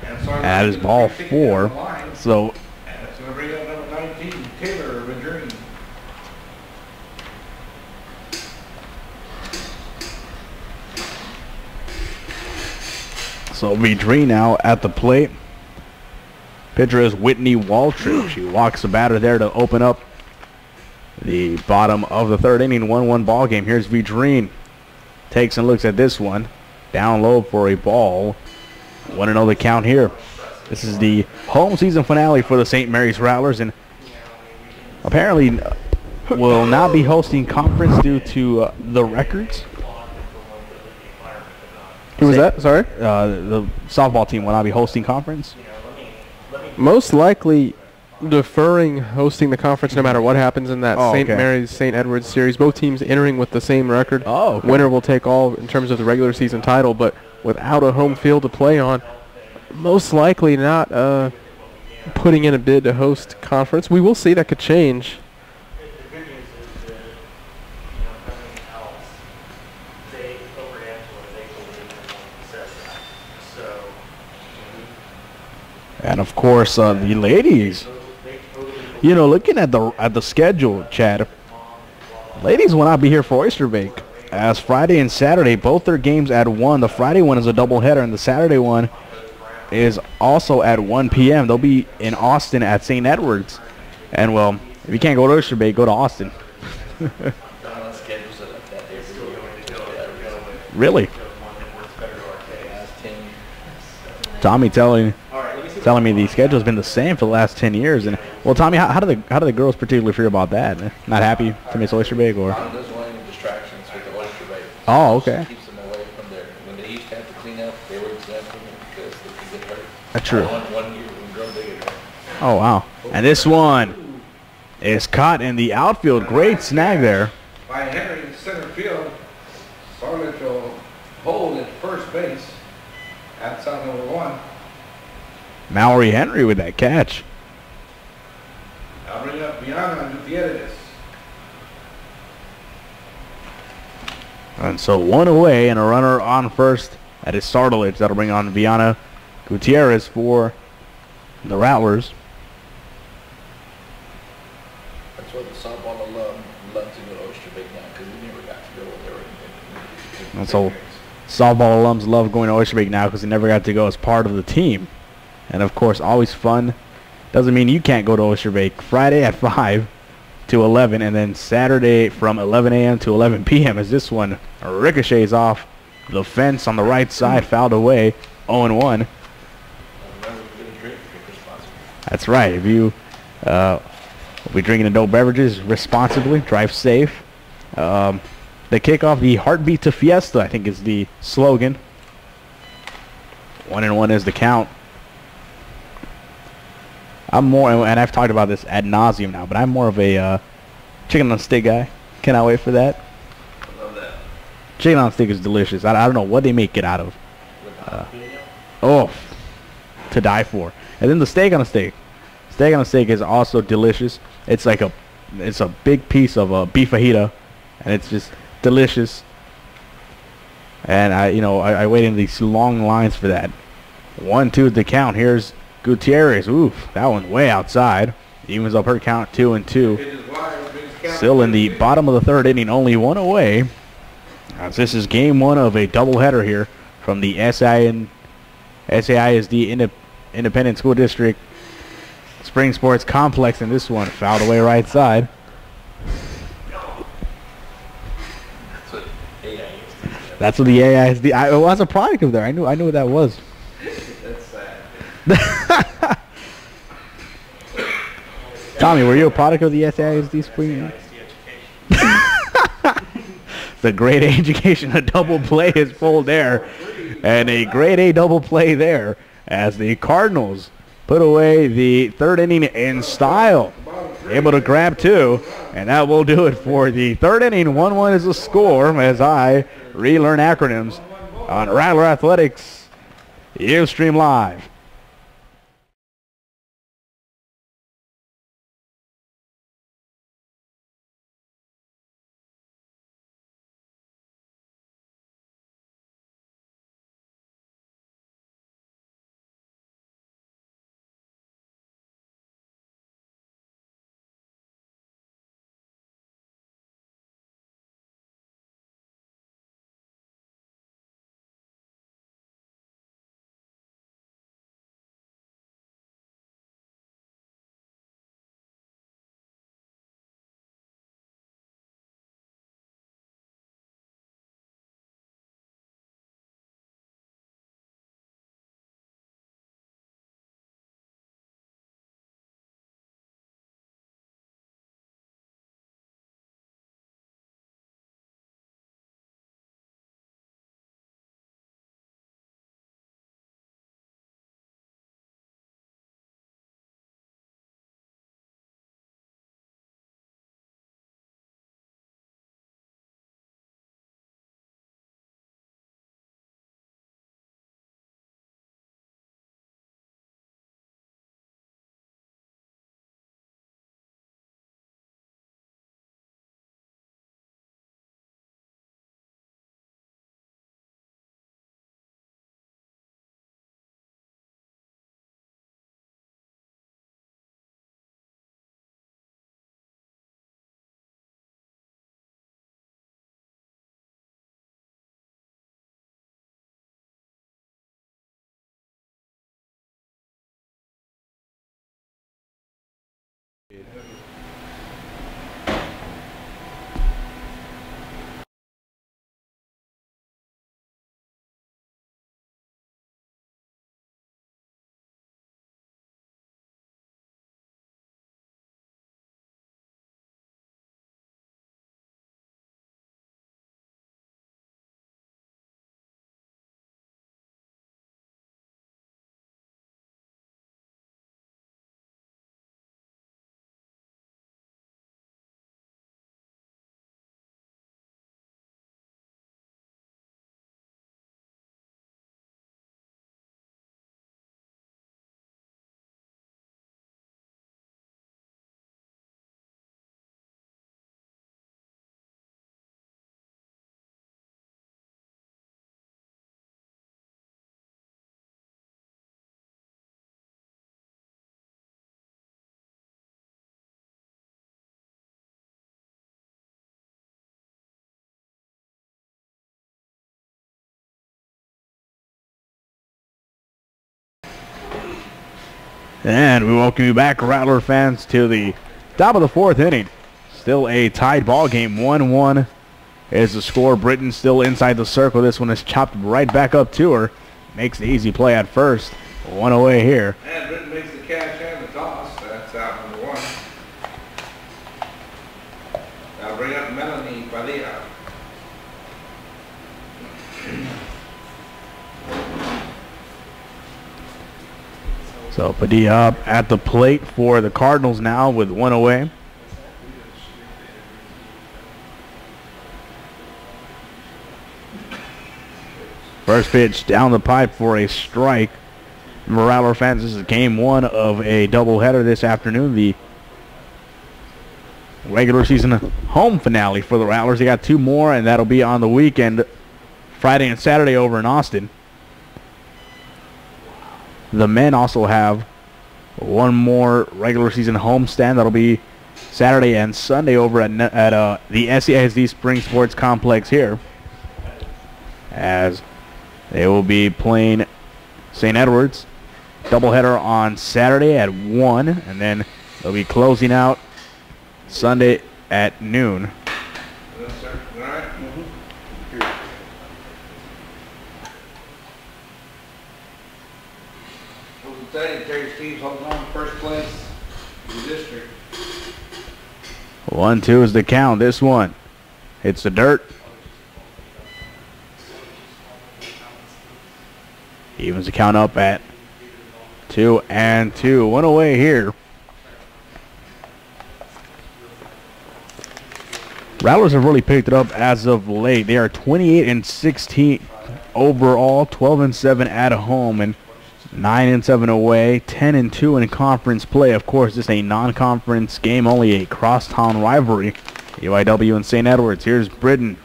A: And so
D: That is ball 4. So
A: And it's going to bring up number 19, Taylor Madrini.
D: Vedrine now at the plate. Pitcher is Whitney Waltrip. She walks the batter there to open up the bottom of the 3rd inning. 1-1 ball game. Here's Vedrine. Takes and looks at this one. Down low for a ball. 1-0 the count here. This is the home season finale for the St. Mary's Rattlers, and apparently will not be hosting conference due to the records.
B: Who was that? Sorry?
D: The softball team will not be hosting conference.
B: Most likely deferring hosting the conference no matter what happens in that St.
D: Okay.
B: Mary's St. Edwards series. Both teams entering with the same record.
D: Oh, okay.
B: Winner will take all in terms of the regular season title, but without a home field to play on, most likely not putting in a bid to host conference. We will see. That could change.
D: And of course, the ladies. You know, looking at the schedule, Chad, ladies will not be here for Oyster Bay, as Friday and Saturday, both their games at 1. The Friday one is a doubleheader, and the Saturday one is also at 1 p.m. They'll be in Austin at St. Edwards. And, well, if you can't go to Oyster Bay, go to Austin. Really? Tommy telling me the schedule's been the same for the last 10 years. And, well, Tommy, how do the girls particularly feel about that? Not happy to miss Oyster Bay, or?
A: Doesn't want any distractions with the Oyster Bay.
D: Oh, okay.
A: Keeps them away from there. When they used to have to clean up, they were exempt from it because they could get hurt.
D: That's true.
A: One year when girls they get hurt.
D: Oh, wow. And this one is caught in the outfield. Great snag there.
A: By Henry in center field, Sarlich will hold at first base. That's out number 1.
D: Mallory Henry with that catch.
A: I'll bring up Biana Gutierrez.
D: And so 1 away and a runner on first. That is Sarlich. That'll bring on Viana Gutierrez for the Rattlers.
A: That's what the softball alum loves to go to Oyster Bay now because we never got to go there.
D: And so softball alums love going to Oyster Bay now because they never got to go as part of the team. And, of course, always fun. Doesn't mean you can't go to Oyster Bay. Friday at 5 to 11, and then Saturday from 11 a.m. to 11 p.m. as this one ricochets off the fence on the right side, fouled away, 0-1. That's right. If you will be drinking adult beverages responsibly, drive safe. The kickoff, the heartbeat to Fiesta, I think is the slogan. 1-1 is the count. I'm more, and I've talked about this ad nauseum now, but I'm more of a chicken on a stick guy. Cannot wait for that.
A: I love that.
D: Chicken on a stick is delicious. I don't know what they make it out of. To die for. And then the steak on a steak. Steak on a steak is also delicious. It's like it's a big piece of a beef fajita, and it's just delicious. And I wait in these long lines for that. 1-2 the count. Here's Gutierrez. Oof, that one's way outside. Evens up her count 2-2. Still in the bottom of the 3rd inning, only 1 away. As this is game 1 of a doubleheader here from the SAISD Independent School District Spring Sports Complex, and this one fouled away right side. That's what the AISD. I was a product of there. I knew what that was. Tommy, were you a product of the SAISD Spring? The grade A education, a double play is pulled there. And a grade A double play there as the Cardinals put away the 3rd inning in style. Able to grab 2. And that will do it for the 3rd inning. 1-1 is the score as I relearn acronyms on Rattler Athletics Ustream Live. And we welcome you back, Rattler fans, to the top of the 4th inning. Still a tied ball game. 1-1 is the score. Britton still inside the circle. This one is chopped right back up to her. Makes the easy play at first. One away here.
A: And Britton makes the catch and the toss. That's out number 1. Now bring up Melanie Padilla.
D: So Padilla up at the plate for the Cardinals now with 1 away. First pitch down the pipe for a strike. Rattler fans, this is game 1 of a doubleheader this afternoon. The regular season home finale for the Rattlers. They got 2 more, and that'll be on the weekend, Friday and Saturday over in Austin. The men also have 1 more regular season homestand. That'll be Saturday and Sunday over at the SEISD Spring Sports Complex here, as they will be playing St. Edwards. Doubleheader on Saturday at 1, and then they'll be closing out Sunday at noon.
A: Yes, sir. All right. Terry Steve's holding on to first place in the district.
D: 1-2 is the count. This one hits the dirt. Evens the count up at 2-2. 1 away here. Rattlers have really picked it up as of late. They are 28-16 overall, 12-7 at home, and 9-7 away, 10-2 in conference play. Of course, this is a non-conference game, only a crosstown rivalry. UIW and St. Edwards. Here's Britton.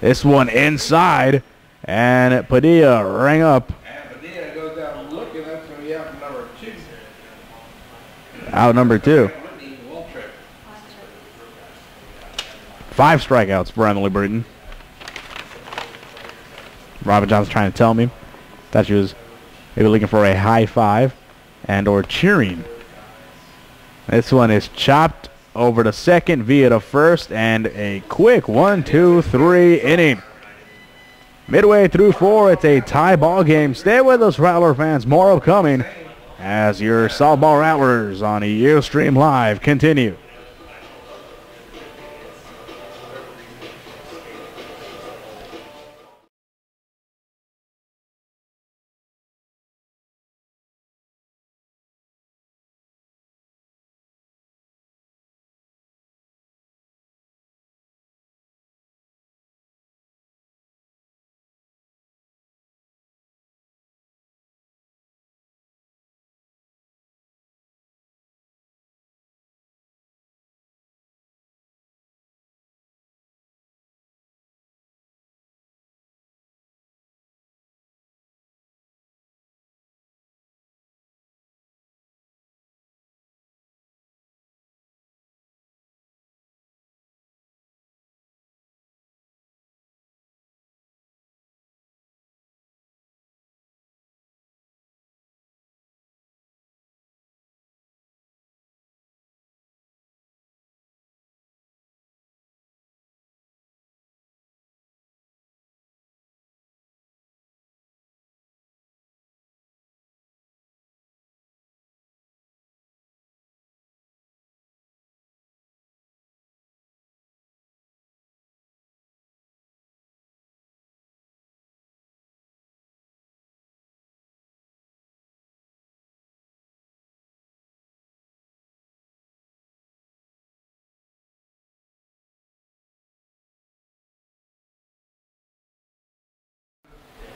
D: This one inside, and Padilla rang up.
A: And Padilla goes down looking. That's going to be out number 2.
D: Out number 2. 5 strikeouts for Emily Britton. Robin Johnson's trying to tell me that she was maybe looking for a high five and or cheering. This one is chopped over to second via the first, and a quick 1-2-3 inning. Midway through 4, it's a tie ball game. Stay with us, Rattler fans. More upcoming as your softball Rattlers on Ustream Live continue.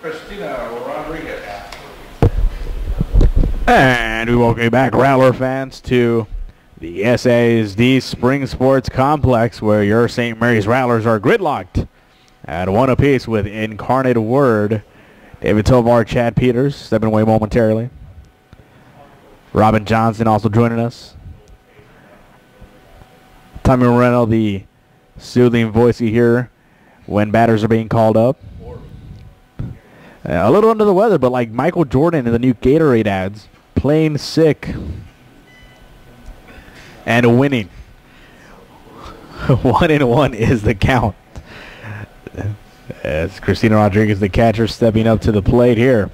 A: Christina Rodriguez.
D: And we welcome you back, Rattler fans, to the SASD Spring Sports Complex, where your St. Mary's Rattlers are gridlocked at 1 apiece with Incarnate Word. David Tovar, Chad Peters stepping away momentarily. Robin Johnson also joining us. Tommy Moreno, the soothing voice you hear when batters are being called up. A little under the weather, but like Michael Jordan in the new Gatorade ads. plain sick and winning. 1-1 is the count. As Christina Rodriguez, the catcher, stepping up to the plate here.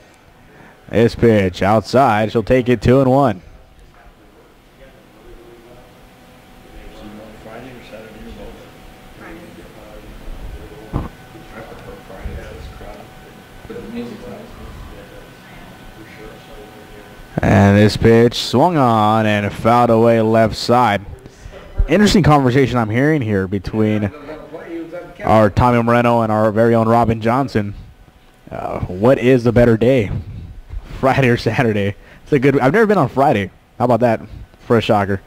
D: This pitch outside. She'll take it 2-1.
A: Friday or Saturday or both? Friday. I prefer Friday for this crowd. But the music's nice.
D: And this pitch swung on and fouled away left side. Interesting conversation I'm hearing here between our Tommy Moreno and our very own Robin Johnson. What is the better day, Friday or Saturday? It's a good. I've never been on Friday. How about that for a shocker?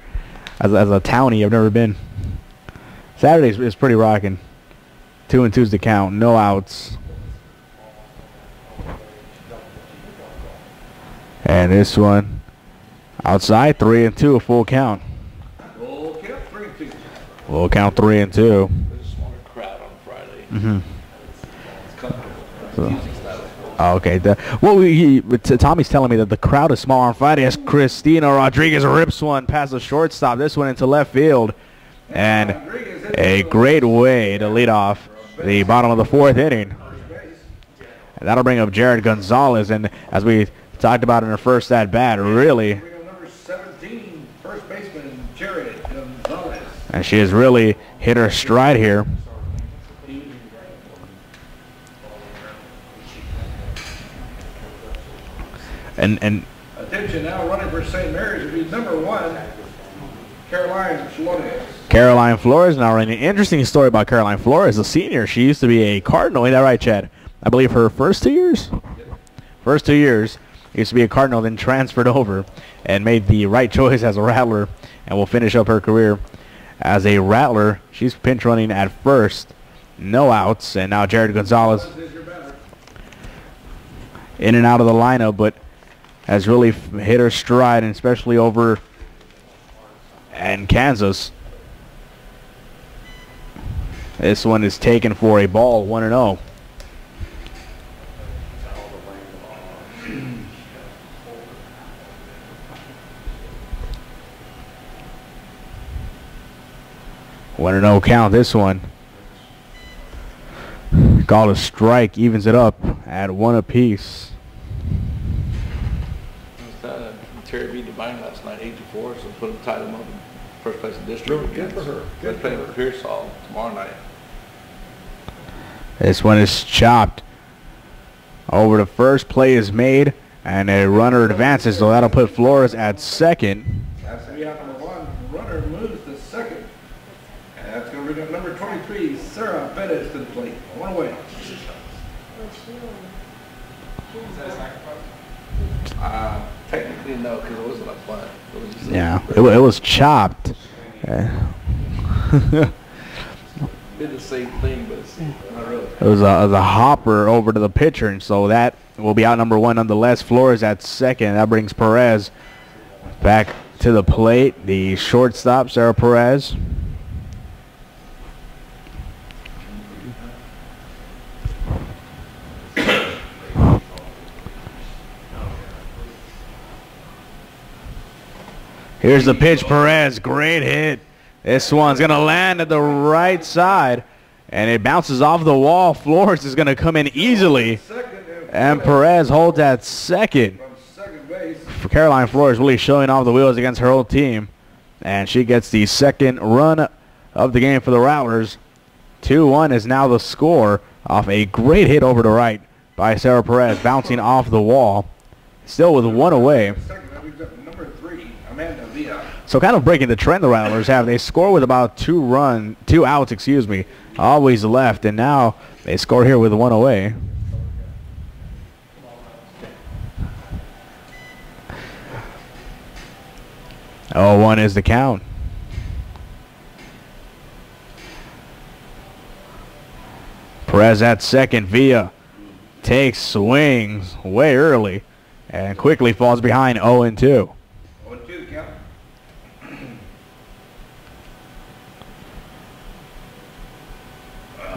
D: As a townie, I've never been. Saturday is pretty rocking. 2-2's the count. No outs. And this one outside, 3-2, a full count.
A: Full count, 3-2.
D: Full count, 3-2.
A: There's a smaller crowd on Friday.
D: Mm-hmm.
A: It's comfortable.
D: So-
A: The music's not as full.
D: Oh, okay. Tommy's telling me that the crowd is small on Friday as Christina Rodriguez rips one past the shortstop. This one into left field. And a great way to lead off the bottom of the fourth inning. And that'll bring up Jared Gonzalez. And as we talked about in her first at-bat, really.
A: Number 17, first baseman Jared Gonzalez.
D: And she has really hit her stride here. And
A: Attention now, running for St. Mary's will be number 1, Caroline Flores.
D: Caroline Flores now running. Interesting story about Caroline Flores, a senior. She used to be a Cardinal. Ain't that right, Chad? I believe her first 2 years? First 2 years. Used to be a Cardinal, then transferred over and made the right choice as a Rattler and will finish up her career as a Rattler. She's pinch running at first. No outs. And now Jared Gonzalez in and out of the lineup, but has really hit her stride, and especially over in Kansas. This one is taken for a ball, 1-0. One and 0 count. This one called a strike, evens it up at 1 apiece.
A: Terry beat Divine last night, 8-4, so put him, tied him up in first place in district. Good for her. Good playing with Pearsall tomorrow night.
D: This one is chopped over to first. Play is made, and a runner advances, so that'll put Flores at second.
A: That's the out number 1. Runner moves to second. And that's going to bring up number 23, Sarah Bettis to the plate. 1 away. Technically, no, because it wasn't a bunt.
D: Yeah, it was chopped.
A: Did the same thing, but it's not really.
D: It was a hopper over to the pitcher, and so that will be out number 1 nonetheless. Flores at second. That brings Perez back to the plate. The shortstop, Sarah Perez. Here's the pitch, Perez. Great hit. This one's going to land at the right side, and it bounces off the wall. Flores is going to come in easily, and Perez holds at second. For Caroline Flores, really showing off the wheels against her old team, and she gets the second run of the game for the Rattlers. 2-1 is now the score off a great hit over to right by Sarah Perez, bouncing off the wall. Still with 1 away. So kind of breaking the trend the Rattlers have. They score with about 2 outs, always left, and now they score here with 1 away. Oh, 1 is the count. Perez at second. Villa takes swings way early and quickly falls behind 0-2.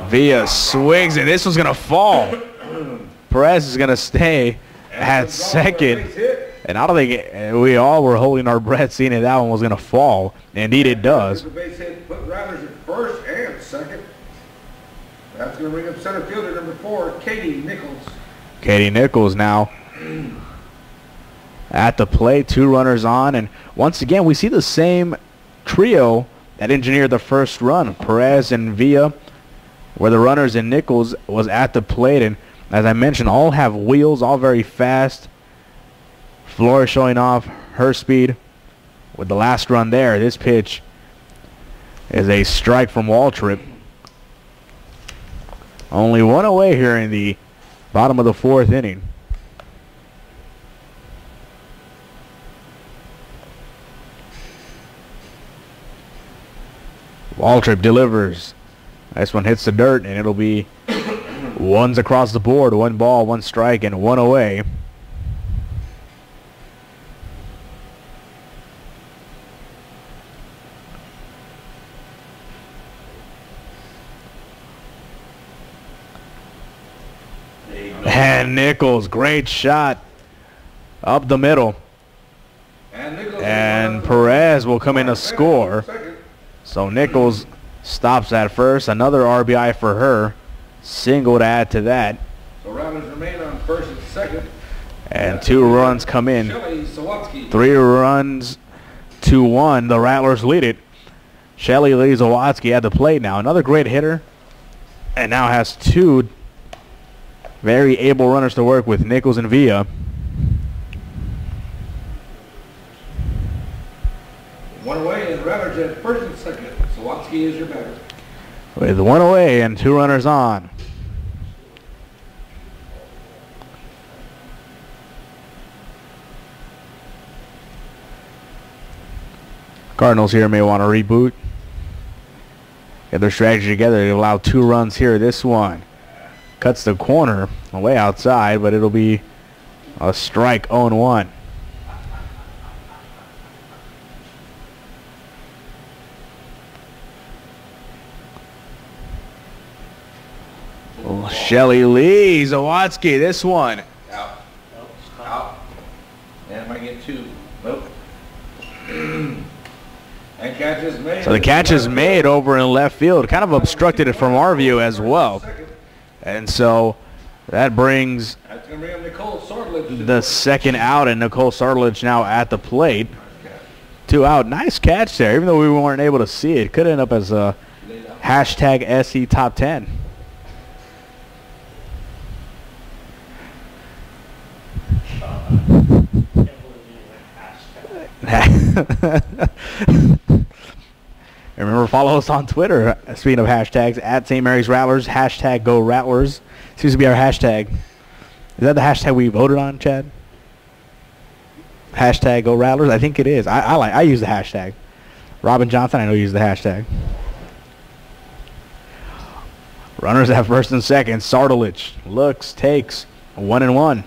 D: Villa swings, and this one's going to fall. Perez is going to stay at second. And I don't think we all were holding our breath seeing that that one was going to fall. Indeed, it does.
E: The base hit put Rattlers at first and second. That's going to bring up center fielder number 4, Katie Nichols.
D: Katie Nichols now at the plate, 2 runners on. And once again, we see the same trio that engineered the first run, Perez and Villa, where the runners and Nichols was at the plate. And as I mentioned, all have wheels, all very fast. Flores showing off her speed with the last run there. This pitch is a strike from Waltrip. Only one away here in the bottom of the 4th inning. Waltrip delivers. This one hits the dirt, and it'll be ones across the board. 1 ball, 1 strike, and 1 away. And Nichols, great shot up the middle. And Perez will come in to score. So Nichols stops at first. Another RBI for her. Single to add to that.
E: So Rattlers remain on first and second.
D: And 2 runs come in. 3 runs to 1. The Rattlers lead it. Shelly Lee Zawatsky at the plate now. Another great hitter. And now has 2 very able runners to work with, Nichols and Villa.
E: One away and Rattlers at first and second. Zawatsky is your batter.
D: With 1 away and 2 runners on. Cardinals here may want to reboot. Get their strategy together. They allow 2 runs here. This one cuts the corner away outside, but it'll be a strike, 0-1. Shelly Lee Zawatsky, this one.
A: Out. Out. And might get 2. Nope. And catch is made.
D: So the catch is made over in left field. Kind of obstructed it from our view as well. And so that brings the second out, and Nicole Sartledge now at the plate. 2 out. Nice catch there, even though we weren't able to see it. Could end up as a hashtag SE top 10. Remember, follow us on Twitter. Speaking of hashtags, at St. Mary's Rattlers, hashtag Go Rattlers. Seems to be our hashtag. Is that the hashtag we voted on, Chad? Hashtag Go Rattlers? I think it is. I use the hashtag. Robin Johnson, I know, used the hashtag. Runners at first and second. Sartledge looks, takes 1-1.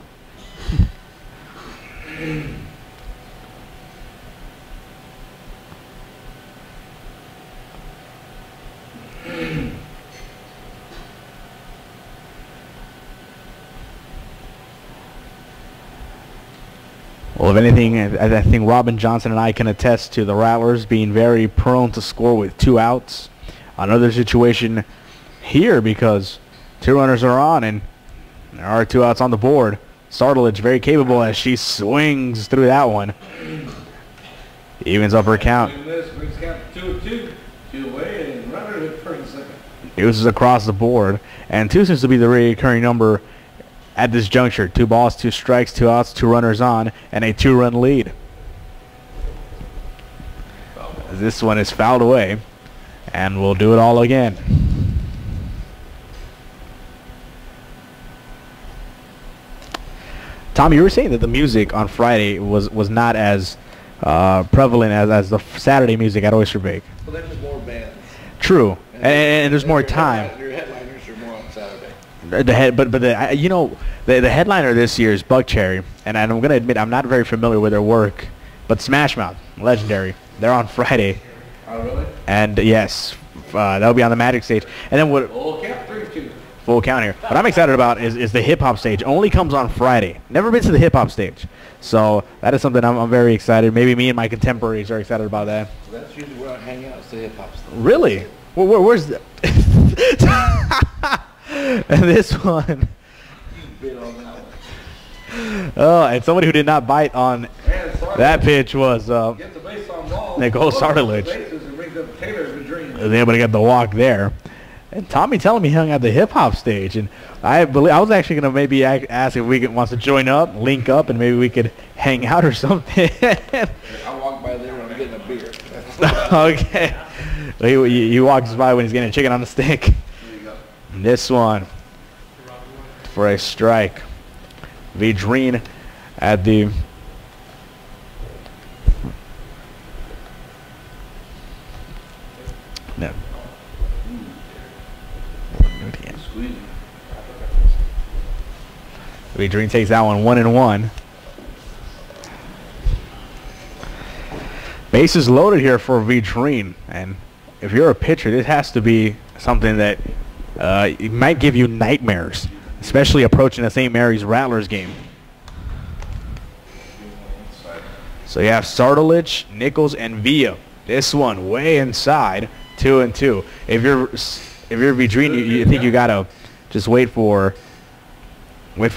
D: Well, if anything, I think Robin Johnson and I can attest to the Rattlers being very prone to score with 2 outs. Another situation here because 2 runners are on and there are 2 outs on the board. Sartledge very capable as she swings through that one. Evens up her count. Deuces across the board. And 2 seems to be the recurring number at this juncture. 2 balls, 2 strikes, 2 outs, 2 runners on, and a 2-run lead. This one is fouled away, and we'll do it all again. Tom, you were saying that the music on Friday was not as prevalent as the Saturday music at Oyster Bake.
A: Well, there's more bands.
D: True, and there's more time.
A: Your headliners are more on Saturday.
D: The headliner this year is Buckcherry, and I'm going to admit I'm not very familiar with their work, but Smash Mouth, legendary. They're on Friday.
A: Oh, really?
D: And yes, that'll be on the Magic stage. And then what?
E: Oh, Camp 3-2.
D: full count here. What I'm excited about is the hip hop stage. Only comes on Friday. Never been to the hip hop stage, so that is something I'm very excited. Maybe me and my contemporaries are excited about that.
A: So that's usually where I hang out, it's the hip hop stuff.
D: Really? Where's the? And this one.
A: Bit on that one.
D: Oh, and somebody who did not bite on that pitch was
E: Get the base on ball.
D: Nicole Sardalich.
E: Bases and brings up Taylor Madrine.
D: Was able to get the walk there. And Tommy telling me he hung at the hip hop stage, and I was actually gonna maybe ask if we wants to join up, link up, and maybe we could hang out or something.
A: I walk by there and I'm getting a beer.
D: Okay. He walks by when he's getting a chicken on the stick.
A: There you go.
D: This one for a strike. Vidrine at the no. Vidrine takes that one 1-1. Bases loaded here for Vidrine, and if you're a pitcher, this has to be something that it might give you nightmares, especially approaching the St. Mary's Rattlers game. So you have Sardalich, Nichols, and Villa. This one way inside, 2-2. If you're Vidrine, you think you gotta just wait for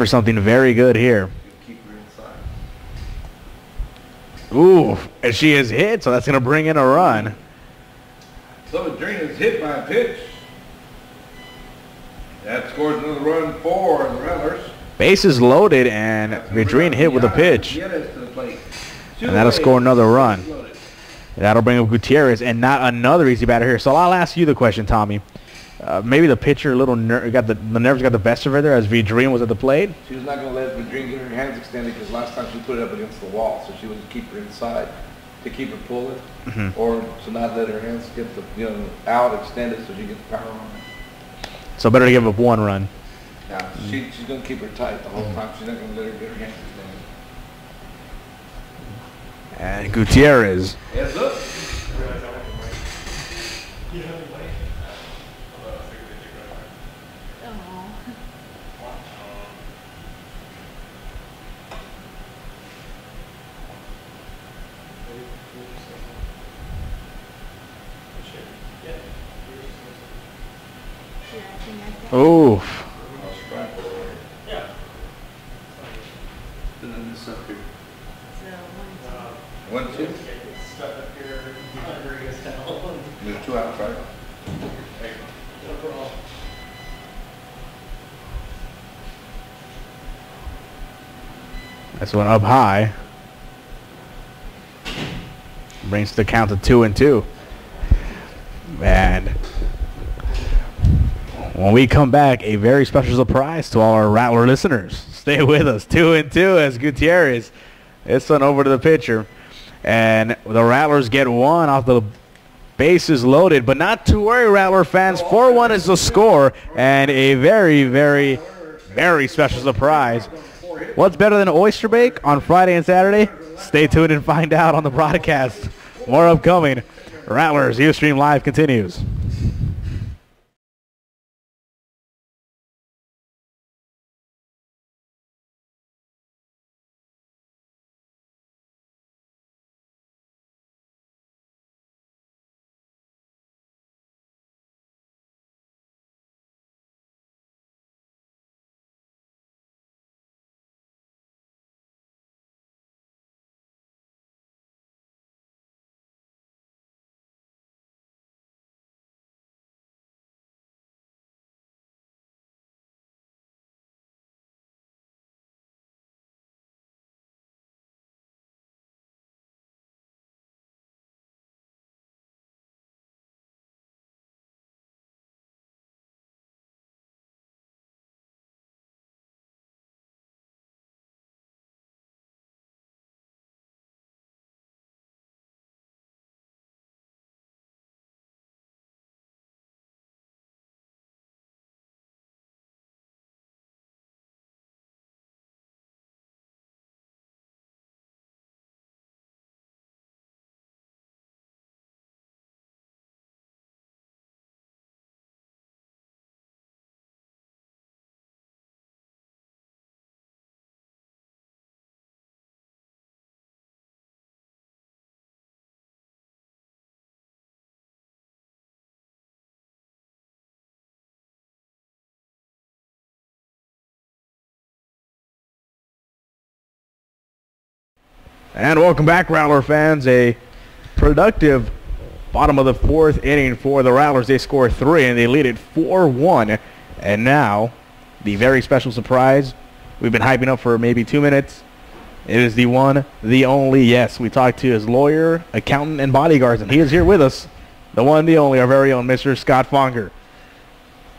D: something very good here.
A: Keep her inside.
D: Ooh, and she is hit, so that's gonna bring in a run.
E: So Madrine is hit by a pitch. That scores another run for the Rattlers.
D: Bases loaded, and Vidrine hit with a pitch. And that'll score another run. That'll bring up Gutierrez, and not another easy batter here. So I'll ask you the question, Tommy. Maybe the pitcher the nerves got the best of her there as Vidrine was at the plate.
A: She was not going to let Madrine get her hands extended because last time she put it up against the wall, so she would keep her inside to keep her pulling, or to not let her hands get the out extended so she gets power on it.
D: So better to give up one run.
A: Now she's going to keep her tight the whole time. She's not going to let her get her hands extended.
D: And Gutierrez.
E: Yes, look.
D: Oof.
A: And then this up here.
E: 1-2. There's 2 outs, right?
D: That's one up high. Brings the count to 2-2. And when we come back, a very special surprise to all our Rattler listeners. Stay with us. 2-2 as Gutierrez hits one over to the pitcher. And the Rattlers get one off the bases loaded. But not to worry, Rattler fans. 4-1 is the score. And a very, very, very special surprise. What's better than oyster bake on Friday and Saturday? Stay tuned and find out on the broadcast. More upcoming. Rattlers Ustream Live continues. And welcome back, Rattler fans. A productive bottom of the 4th inning for the Rattlers. They score 3 and they lead it 4-1. And now, the very special surprise we've been hyping up for maybe 2 minutes. It is the one, the only, yes, we talked to his lawyer, accountant, and bodyguards, and he is here with us. The one, the only, our very own Mr. Scott Fonger.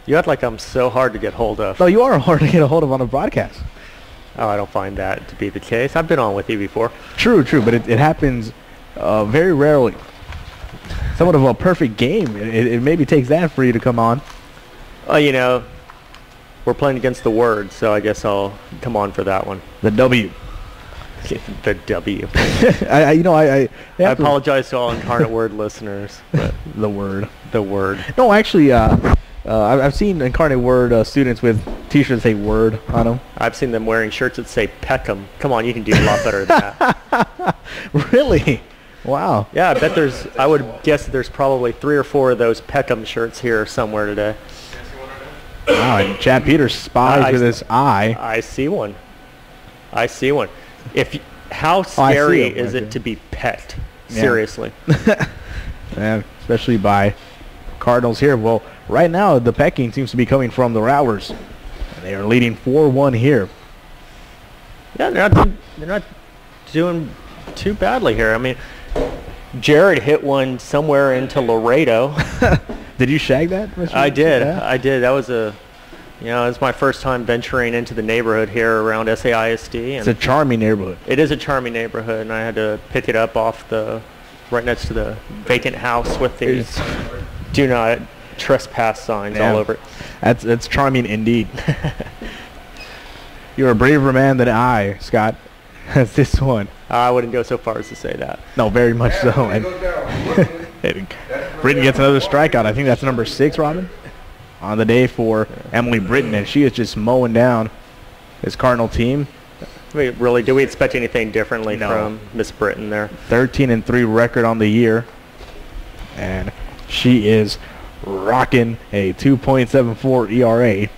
F: You act like I'm so hard to get hold of.
D: No, you are hard to get a hold of on a broadcast.
F: Oh, I don't find that to be the case. I've been on with you before.
D: True, but it happens very rarely. Somewhat of a perfect game. It maybe takes that for you to come on.
F: Oh, you know, we're playing against the Word, so I guess I'll come on for that one.
D: The W.
F: The W.
D: I
F: apologize to all Incarnate Word listeners. But
D: the Word.
F: The Word.
D: No, actually, I've seen Incarnate Word students with T-shirts that say Word on them.
F: I've seen them wearing shirts that say Peckham. Come on, you can do a lot better than that.
D: Really? Wow.
F: Yeah, I would guess that there's probably 3 or 4 of those Peckham shirts here somewhere today.
D: Wow, and Chad Peters spies with his eye.
F: I see one. How scary is it to be pecked?
D: Yeah.
F: Seriously.
D: Yeah, especially by Cardinals here. Well, right now the pecking seems to be coming from the Rattlers. They are leading 4-1 here.
F: Yeah, they're not doing too badly here. I mean, Jared hit one somewhere into Laredo.
D: Did you shag that, Mr.
F: I did.
D: Yeah.
F: I did. That was it was my first time venturing into the neighborhood here around SAISD.
D: It's a charming neighborhood.
F: It is a charming neighborhood, and I had to pick it up off right next to the vacant house with the do not trespass signs all over it.
D: That's charming indeed. You're a braver man than I, Scott. That's this one.
F: I wouldn't go so far as to say that.
D: No, very much so. And Britton gets another strikeout. I think that's number 6, Robin, on the day for Emily Britton, and she is just mowing down this Cardinal team.
F: Wait, really, do we expect anything differently from Miss Britton there?
D: 13-3 record on the year, and she is rocking a 2.74 ERA.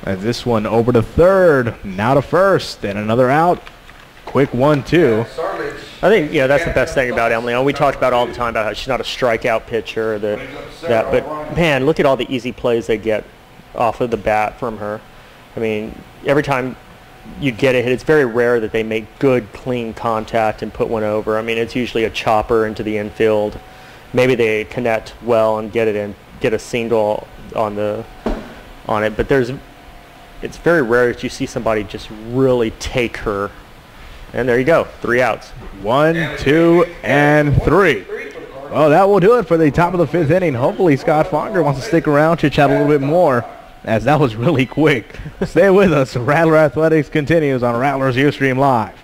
D: As this one over to third, now to first, and another out. Quick 1-2.
F: I think that's the best thing about Emily. We talked about all the time about how she's not a strikeout pitcher, but man, look at all the easy plays they get off of the bat from her. I mean, every time you get a hit, it's very rare that they make good, clean contact and put one over. I mean, it's usually a chopper into the infield. Maybe they connect well and get it in, get a single on it, but it's very rare that you see somebody just really take her. And there you go, 3 outs. 1, 2, and 3. Well, that will do it for the top of the 5th inning. Hopefully Scott Fonger wants to stick around to chat a little bit more, as that was really quick. Stay with us. Rattler Athletics continues on Rattlers Ustream Live.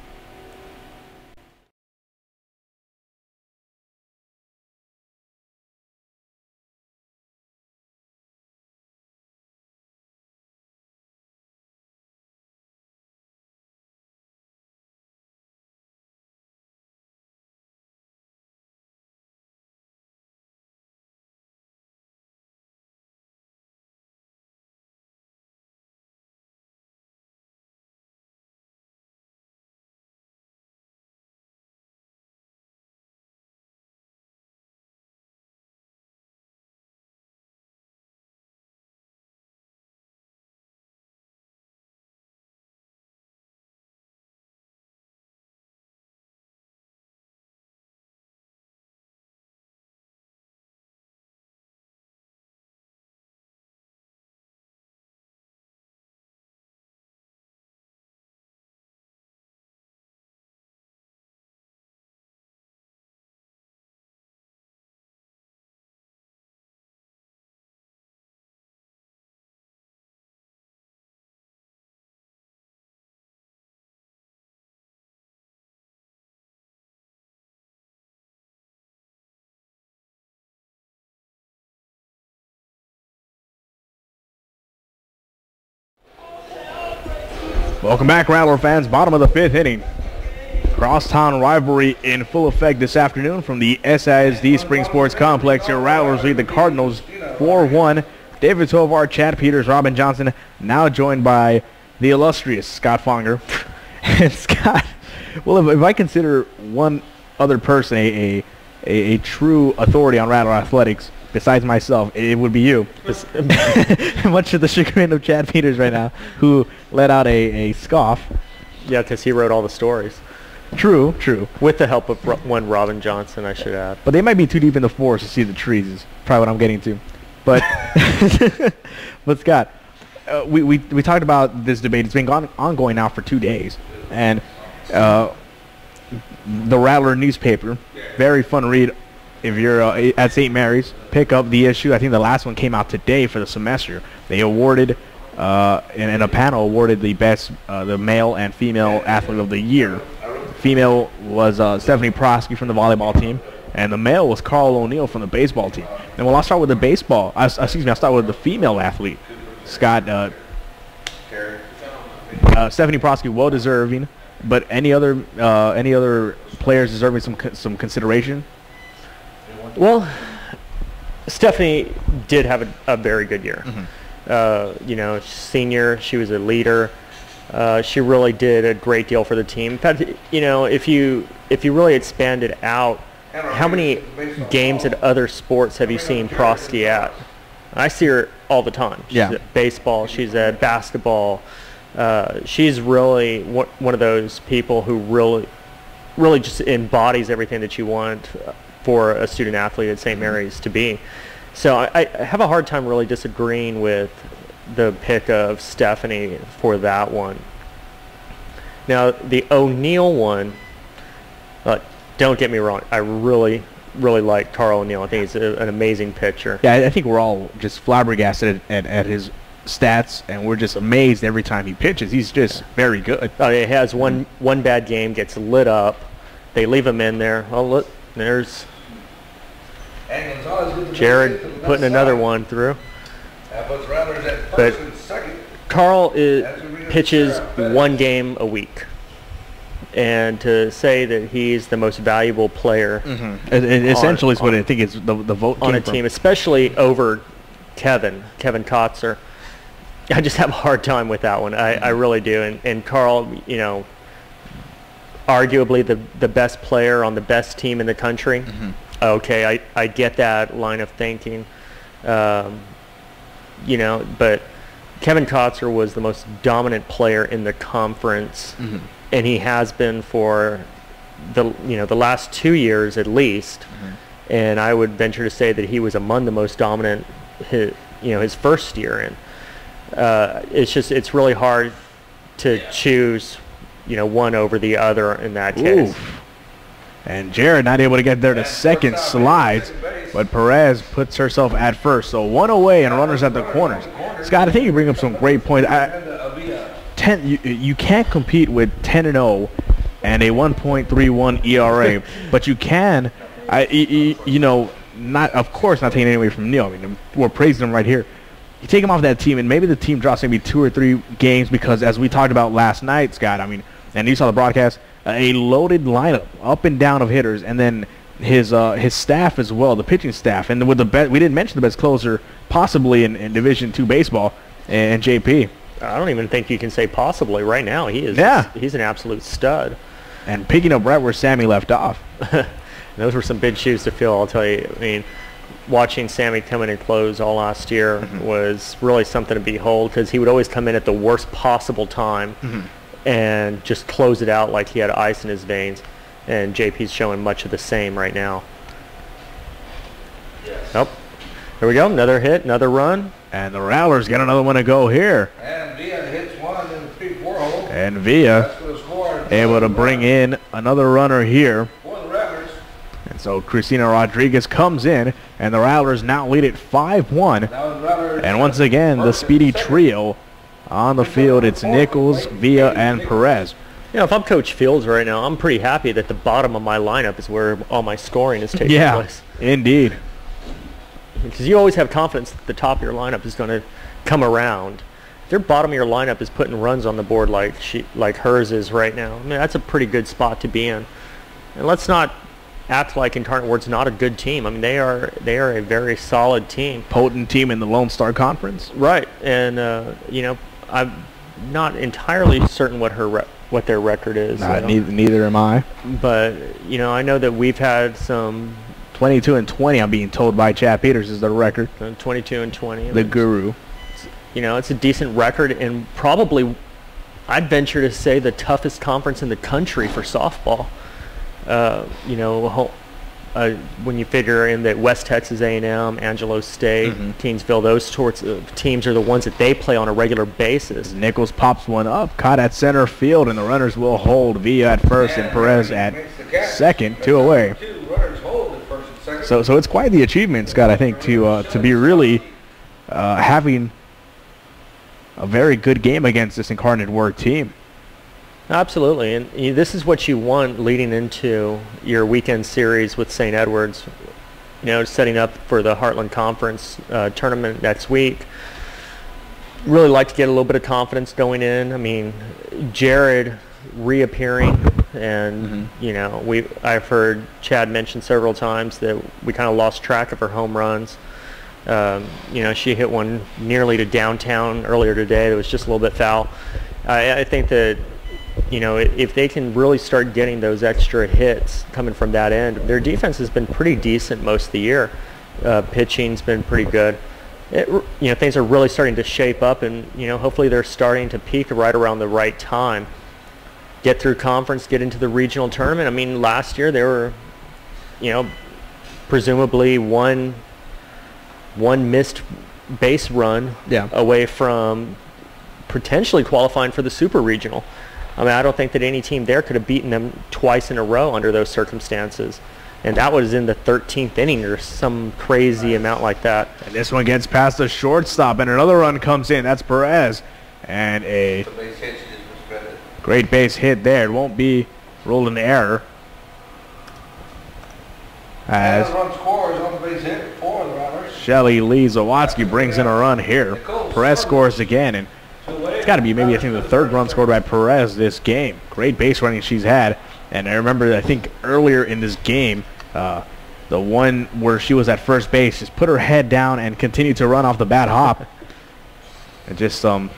F: Welcome back, Rattler fans. Bottom of the 5th inning. Crosstown rivalry in full effect this afternoon from the SISD Spring Sports Complex. Your Rattlers lead the Cardinals 4-1. David Tovar, Chad Peters, Robin Johnson, now joined by the illustrious Scott Fonger. And Scott,
D: Well, if I consider one other person a true authority on Rattler athletics besides myself, it would be you. Much to the chagrin of Chad Peters right now, who let out a scoff.
F: Yeah, because he wrote all the stories.
D: True.
F: With the help of one Robin Johnson, I should add.
D: But they might be too deep in the forest to see the trees, is probably what I'm getting to. But, but Scott, we talked about this debate. It's been ongoing now for 2 days. And the Rattler newspaper, very fun read if you're at St. Mary's. Pick up the issue. I think the last one came out today for the semester. They awarded, in a panel, awarded the best, the male and female athlete of the year. Female was Stephanie Prosky from the volleyball team, and the male was Carl O'Neill from the baseball team. And I'll start with the I'll start with the female athlete, Scott. Stephanie Prosky, well deserving, but any other players deserving some consideration?
F: Well, Stephanie did have a very good year. Senior, she was a leader. She really did a great deal for the team. In fact, if you really expand it out, how many games at other sports have you seen Prosky at? I see her all the time. She's at baseball. She's at basketball. She's really one of those people who really just embodies everything that you want for a student athlete at St. Mary's to be. So I have a hard time really disagreeing with the pick of Stephanie for that one. Now, the O'Neill one, don't get me wrong, I really like Carl O'Neill. I think he's an amazing pitcher.
D: Yeah, I think we're all just flabbergasted at his stats, and we're just amazed every time he pitches. He's just very good.
F: He has one bad game, gets lit up. They leave him in there. Oh, look, there's Jared putting another one through. But Carl pitches one game a week. And to say that he's the most valuable player,
D: essentially is what I think is the vote
F: on a team, especially over Kevin Kotzer. I just have a hard time with that one. I really do. And Carl, arguably the best player on the best team in the country. Okay, I get that line of thinking. But Kevin Kotzer was the most dominant player in the conference. And he has been for the last 2 years at least, and I would venture to say that he was among the most dominant his first year in. It's really hard to choose one over the other in that case.
D: Oof. And Jared not able to get there to second, slides, but Perez puts herself at first. So one away and runners at the corners. Scott, I think you bring up some great points. You can't compete with 10-0 and a 1.31 ERA, but you can, not taking anything away from Neil. I mean, we're praising him right here. You take him off that team, and maybe the team drops maybe 2 or 3 games because, as we talked about last night, Scott, I mean, and you saw the broadcast, a loaded lineup, up and down of hitters, and then his staff as well, the pitching staff, and with we didn't mention the best closer possibly in Division II baseball, and JP.
F: I don't even think you can say possibly. Right now, he is. He's an absolute stud.
D: And picking up right where Sammy left off.
F: Those were some big shoes to fill, I'll tell you. I mean, watching Sammy come in and close all last year was really something to behold because he would always come in at the worst possible time and just close it out like he had ice in his veins. And JP's showing much of the same right now. There we go. Another hit, another run.
D: And the Rattlers get another one to go here.
E: And Villa hits one in the 3-4 hole.
D: And Villa able to bring in another runner here.
E: For the Rattlers.
D: And so Christina Rodriguez comes in, and the Rattlers now lead it 5-1. And once again, the speedy trio on the field. It's Nichols, Villa, and Perez.
F: If I'm Coach Fields right now, I'm pretty happy that the bottom of my lineup is where all my scoring is taking place.
D: Yeah, indeed.
F: Because you always have confidence that the top of your lineup is going to come around. If your bottom of your lineup is putting runs on the board like hers is right now, I mean, that's a pretty good spot to be in. And let's not act like Incarnate Word's not a good team. I mean, they are a very solid team.
D: Potent team in the Lone Star Conference.
F: Right. And, I'm not entirely certain what her what their record is.
D: Neither am I.
F: But, you know, I know that we've had some
D: 22-20, I'm being told by Chad Peters is the record.
F: 22-20.
D: The guru.
F: You know, it's a decent record, and probably, I'd venture to say, the toughest conference in the country for softball. You know, when you figure in that West Texas A&M, Angelo State, Keensville, those sorts of teams are the ones that they play on a regular basis.
D: Nichols pops one up, caught at center field, and the runners will hold. Villa at first and Perez at second, 2 away. So it's quite the achievement, Scott, I think, to be really having a very good game against this Incarnate Word team.
F: Absolutely, and this is what you want leading into your weekend series with St. Edwards. You know, setting up for the Heartland Conference tournament next week. Really like to get a little bit of confidence going in. I mean, Jared reappearing, and you know, I've heard Chad mention several times that we kind of lost track of her home runs. You know, she hit one nearly to downtown earlier today that was just a little bit foul. I think that, you know, if they can really start getting those extra hits coming from that end, their defense has been pretty decent most of the year. Pitching's been pretty good. You know, things are really starting to shape up, and, you know, hopefully they're starting to peak right around the right time. Get through conference, get into the regional tournament. I mean, last year they were, you know, presumably one missed base run away from potentially qualifying for the super regional. I mean, I don't think that any team there could have beaten them twice in a row under those circumstances. And that was in the 13th inning or some crazy amount like that.
D: And this one gets past the shortstop, and another run comes in. That's Perez. And a great base hit there. It won't be ruled an error. As
E: run scores on the base hit for the Rattlers.
D: Shelly Lee Zawatsky brings in a run here. Perez scores again, and it's got to be maybe, I think, the third run scored by Perez this game. Great base running she's had. And I remember, I think, earlier in this game, the one where she was at first base, just put her head down and continued to run off the bat hop. And just some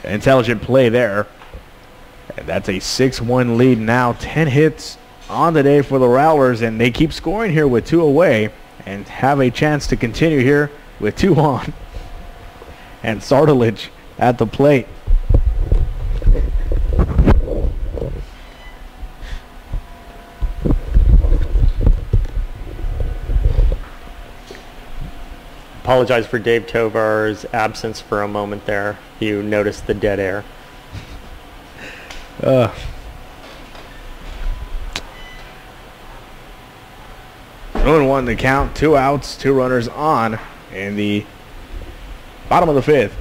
D: intelligent play there. And that's a 6-1 lead now. 10 hits on the day for the Rattlers, and they keep scoring here with 2 away and have a chance to continue here with 2 on. And Sardalich at the plate.
F: Apologize for Dave Tovar's absence for a moment there. You noticed the dead air.
D: 0-1 the count, 2 outs, 2 runners on in the bottom of the 5th.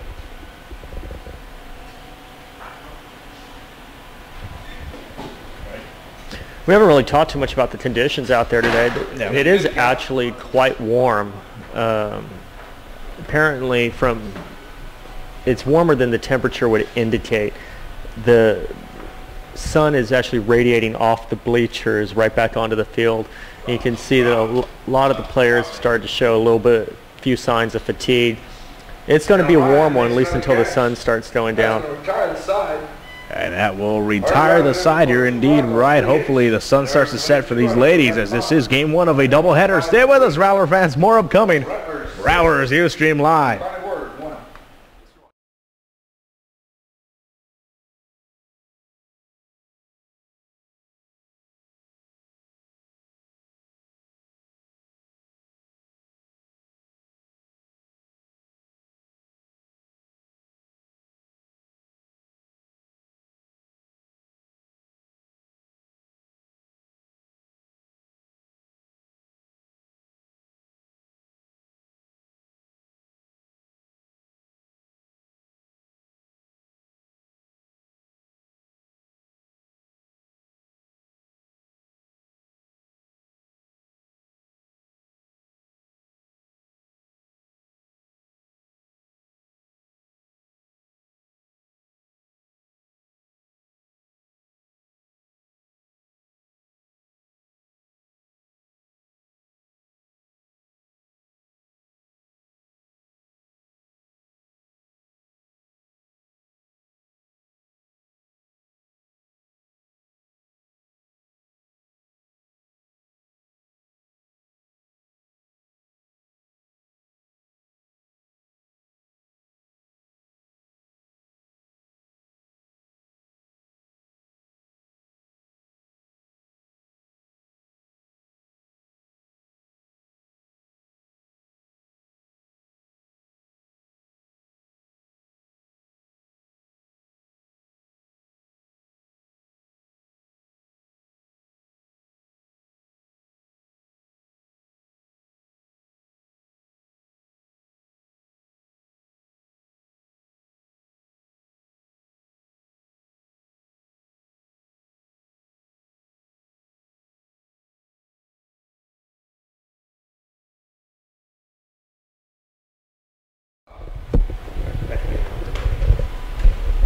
F: We haven't really talked too much about the conditions out there today.
D: No.
F: It is actually quite warm. Apparently it's warmer than the temperature would indicate. The sun is actually radiating off the bleachers right back onto the field. And you can see that a lot of the players started to show a few signs of fatigue. It's going to be a warm one, at least until the sun starts going down.
D: And that will retire the side. You're indeed right. Hopefully the sun starts to set for these ladies, as this is game 1 of a doubleheader. Stay with us, Rattler fans. More upcoming. Rattlers Ustream Live.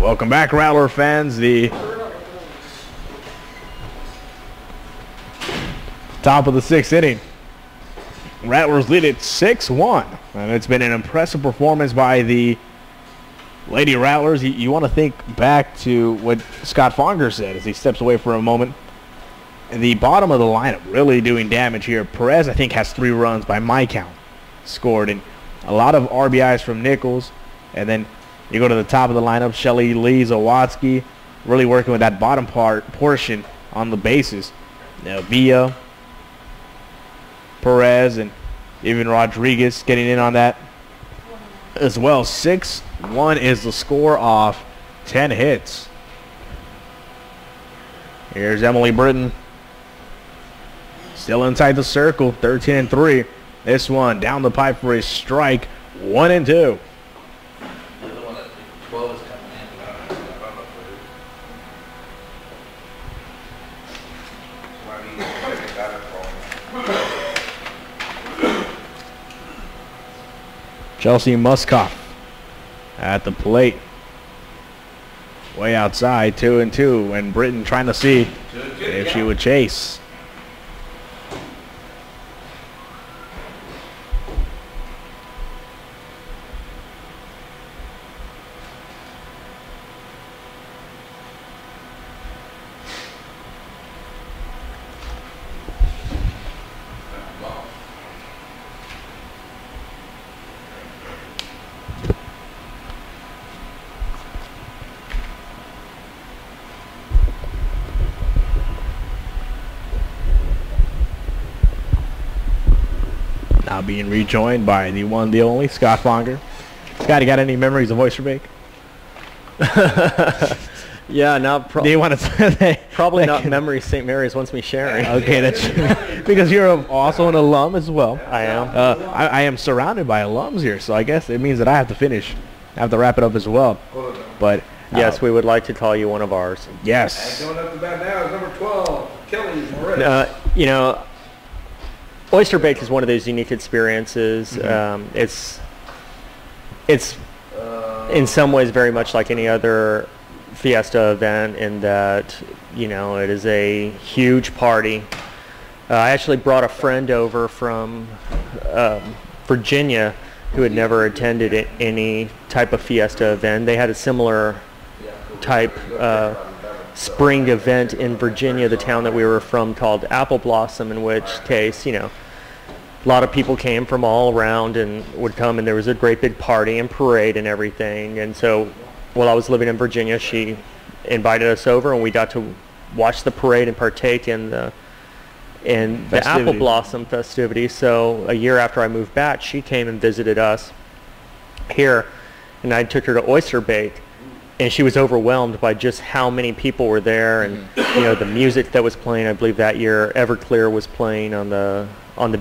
D: Welcome back, Rattler fans. The top of the 6th inning. Rattlers lead it 6-1, and it's been an impressive performance by the Lady Rattlers. You want to think back to what Scott Fonger said as he steps away for a moment. The bottom of the lineup really doing damage here. Perez, I think, has 3 runs by my count scored, and a lot of RBIs from Nichols. And then you go to the top of the lineup, Shelly Lee, Zawatsky, really working with that bottom portion on the bases. Villa, Perez, and even Rodriguez getting in on that as well. 6-1 is the score off 10 hits. Here's Emily Britton. Still inside the circle, 13-3. This one down the pipe for a strike, 1-2. Chelsea Muskoff at the plate. Way outside, 2-2, and Britton trying to see if she would chase. Now being rejoined by the one, the only, Scott Fonger. Scott, you got any memories of Oyster Bake?
F: Yeah, not
D: Do you want to
F: probably not memories St. Mary's wants me sharing.
D: Okay, that's because you're also an alum as well.
F: I am.
D: I am surrounded by alums here, so I guess it means that I have to finish. I have to wrap it up as well. But
F: yes, we would like to call you one of ours.
D: Yes.
E: And going up to bat now is number 12, Kelly Moritz.
F: You know, Oyster Bake is one of those unique experiences. It's in some ways very much like any other fiesta event in that, you know, it is a huge party. I actually brought a friend over from Virginia who had never attended any type of fiesta event. They had a similar type spring event in Virginia, the town that we were from, called Apple Blossom, in which case, you know, a lot of people came from all around and would come, and there was a great big party and parade and everything. And so while I was living in Virginia, she invited us over, and we got to watch the parade and partake in the Apple Blossom festivities. So a year after I moved back, she came and visited us here, and I took her to Oyster Bake. And she was overwhelmed by just how many people were there, and you know, the music that was playing. I believe that year Everclear was playing on the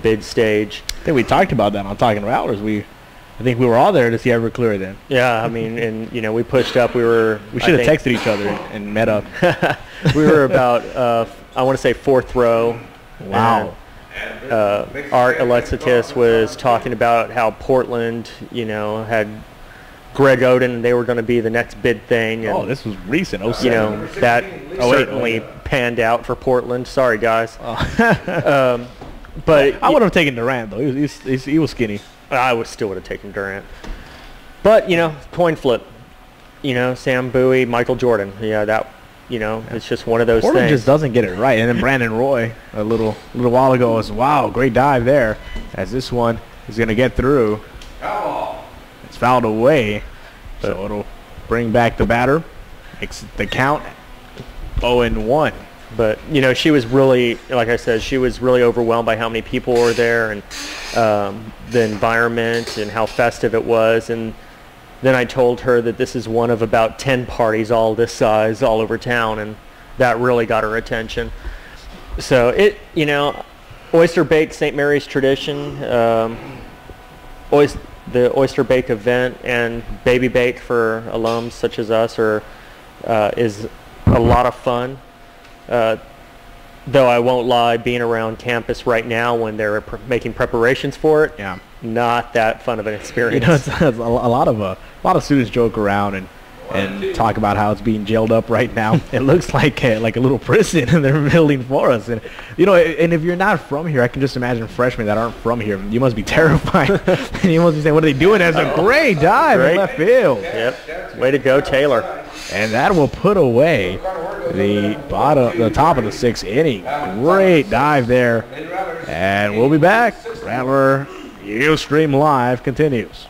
F: big stage.
D: I think we talked about that on Talking Rattlers. I think we were all there to see Everclear then.
F: Yeah, I mean, and you know, we pushed up. We
D: should have texted each other and met up.
F: We were about I want to say 4th row.
D: Wow.
F: Art Alexitis was talking about how Portland, you know, had Greg Oden, and they were going to be the next big thing. And,
D: this was recent. 07.
F: You know, that certainly panned out for Portland. Sorry, guys. But
D: I would have taken Durant, though. He was skinny.
F: I still would have taken Durant. But, you know, coin flip. You know, Sam Bowie, Michael Jordan. Yeah, that, you know, it's just one of those
D: Portland
F: things.
D: Just doesn't get it right. And then Brandon Roy, a little while ago, was, wow, great dive there. As this one is going to get through. It's fouled away. So it'll bring back the batter. Makes the count 0-1.
F: But, you know, she was really, like I said, she was really overwhelmed by how many people were there, and the environment and how festive it was. And then I told her that this is one of about 10 parties all this size all over town, and that really got her attention. So it, you know, Oyster Bake, St. Mary's tradition, the Oyster Bake event and Baby Bake for alums such as us is a lot of fun. Though I won't lie, being around campus right now when they're making preparations for it,
D: yeah,
F: not that fun of an experience.
D: You know, it's a lot of students joke around and and talk about how it's being jailed up right now. It looks like a little prison they're building for us. And and if you're not from here, I can just imagine freshmen that aren't from here. You must be terrified. And you must be saying, what are they doing? That's a great dive in left field.
F: Yep. Way to go, Taylor.
D: And that will put away the top of the 6th inning. Great dive there. And we'll be back. Rattler Ustream Live continues.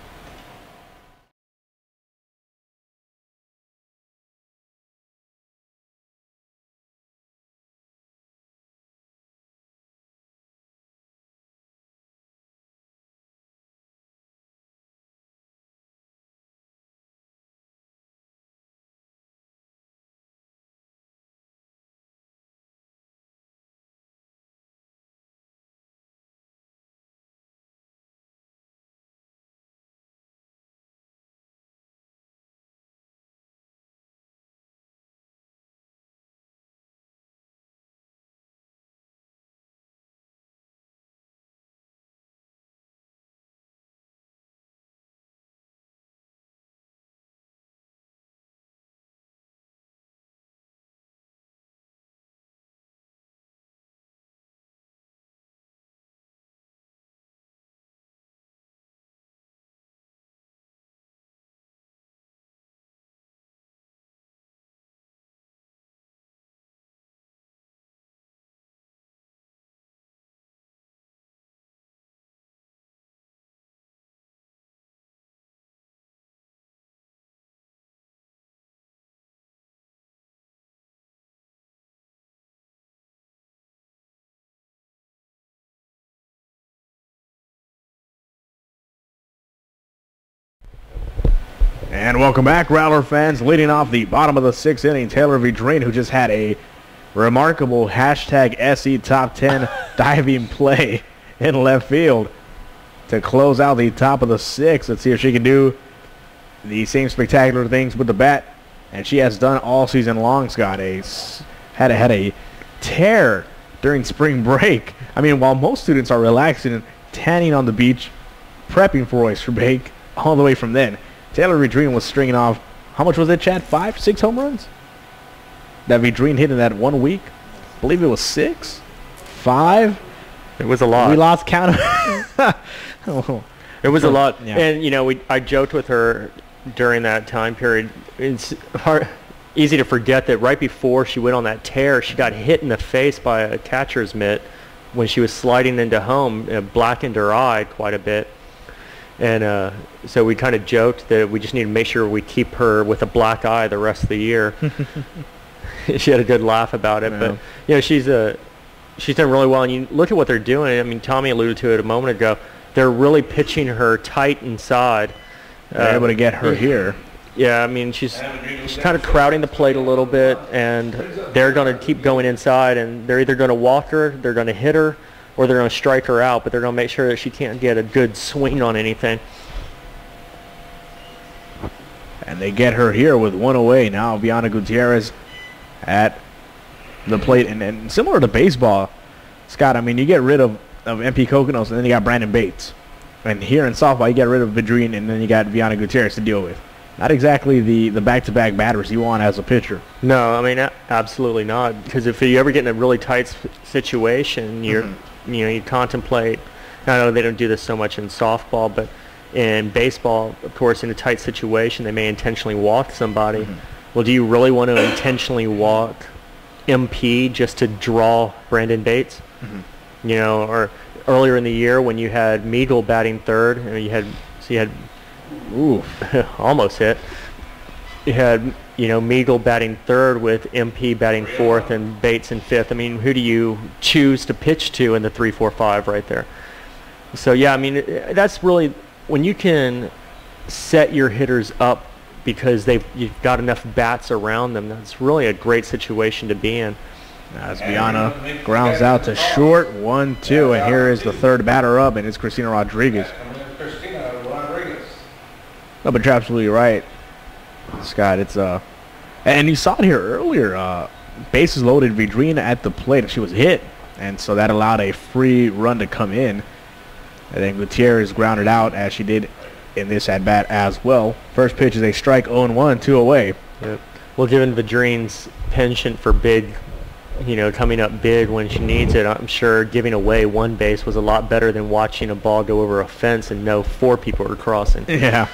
D: And welcome back, Rattler fans. Leading off the bottom of the 6th inning, Taylor Vidrine, who just had a remarkable hashtag SE Top 10 diving play in left field to close out the top of the 6th. Let's see if she can do the same spectacular things with the bat, and she has done all season long. Scott had a tear during spring break. I mean, while most students are relaxing and tanning on the beach, prepping for oyster bake, all the way from then, Taylor Vidrine was stringing off, how much was it, Chad? 5, 6 home runs? That Vidrine hit in that 1 week? I believe it was 6? 5?
F: It was a lot.
D: We lost count.
F: It was a lot.
D: Yeah.
F: And, I joked with her during that time period. It's easy to forget that right before she went on that tear, she got hit in the face by a catcher's mitt when she was sliding into home. It blackened her eye quite a bit. And so we kind of joked that we just need to make sure we keep her with a black eye the rest of the year. She had a good laugh about it. Yeah. But, she's done really well. And you look at what they're doing. I mean, Tommy alluded to it a moment ago. They're really pitching her tight inside.
D: They're able to get her here.
F: Yeah, I mean, she's kind of crowding the plate a little bit, and they're going to keep going inside, and they're either going to walk her, they're going to hit her, or they're going to strike her out, but they're going to make sure that she can't get a good swing on anything.
D: And they get her here with 1 away. Now Viana Gutierrez at the plate. And similar to baseball, Scott, I mean, you get rid of MP Coconos, and then you got Brandon Bates. And here in softball, you get rid of Vidrine, and then you got Viana Gutierrez to deal with. Not exactly the back-to-back batters you want as a pitcher.
F: No, I mean, absolutely not. Because if you ever get in a really tight situation, you contemplate. I know they don't do this so much in softball, but in baseball, of course, in a tight situation, they may intentionally walk somebody. Well, do you really want to intentionally walk MP just to draw Brandon Bates? Or earlier in the year when you had Meagle batting third, and you had almost hit. You had, Meagle batting third with MP batting fourth and Bates in fifth. I mean, who do you choose to pitch to in the 3-4-5 right there? So, yeah, I mean, that's really when you can set your hitters up because you've got enough bats around them. That's really a great situation to be in.
D: As Viana grounds out to short, 1-2, and here is the third batter up, and it's Christina Rodriguez. No, but you're absolutely right, Scott. It's and you saw it here earlier. Bases loaded, Vidrine at the plate, and she was hit, and so that allowed a free run to come in. And then Gutierrez grounded out as she did in this at-bat as well. First pitch is a strike, 0-1, 2 away.
F: Yep. Well, given Vadrine's penchant for big, coming up big when she needs it, I'm sure giving away one base was a lot better than watching a ball go over a fence and know 4 people are crossing.
D: Yeah.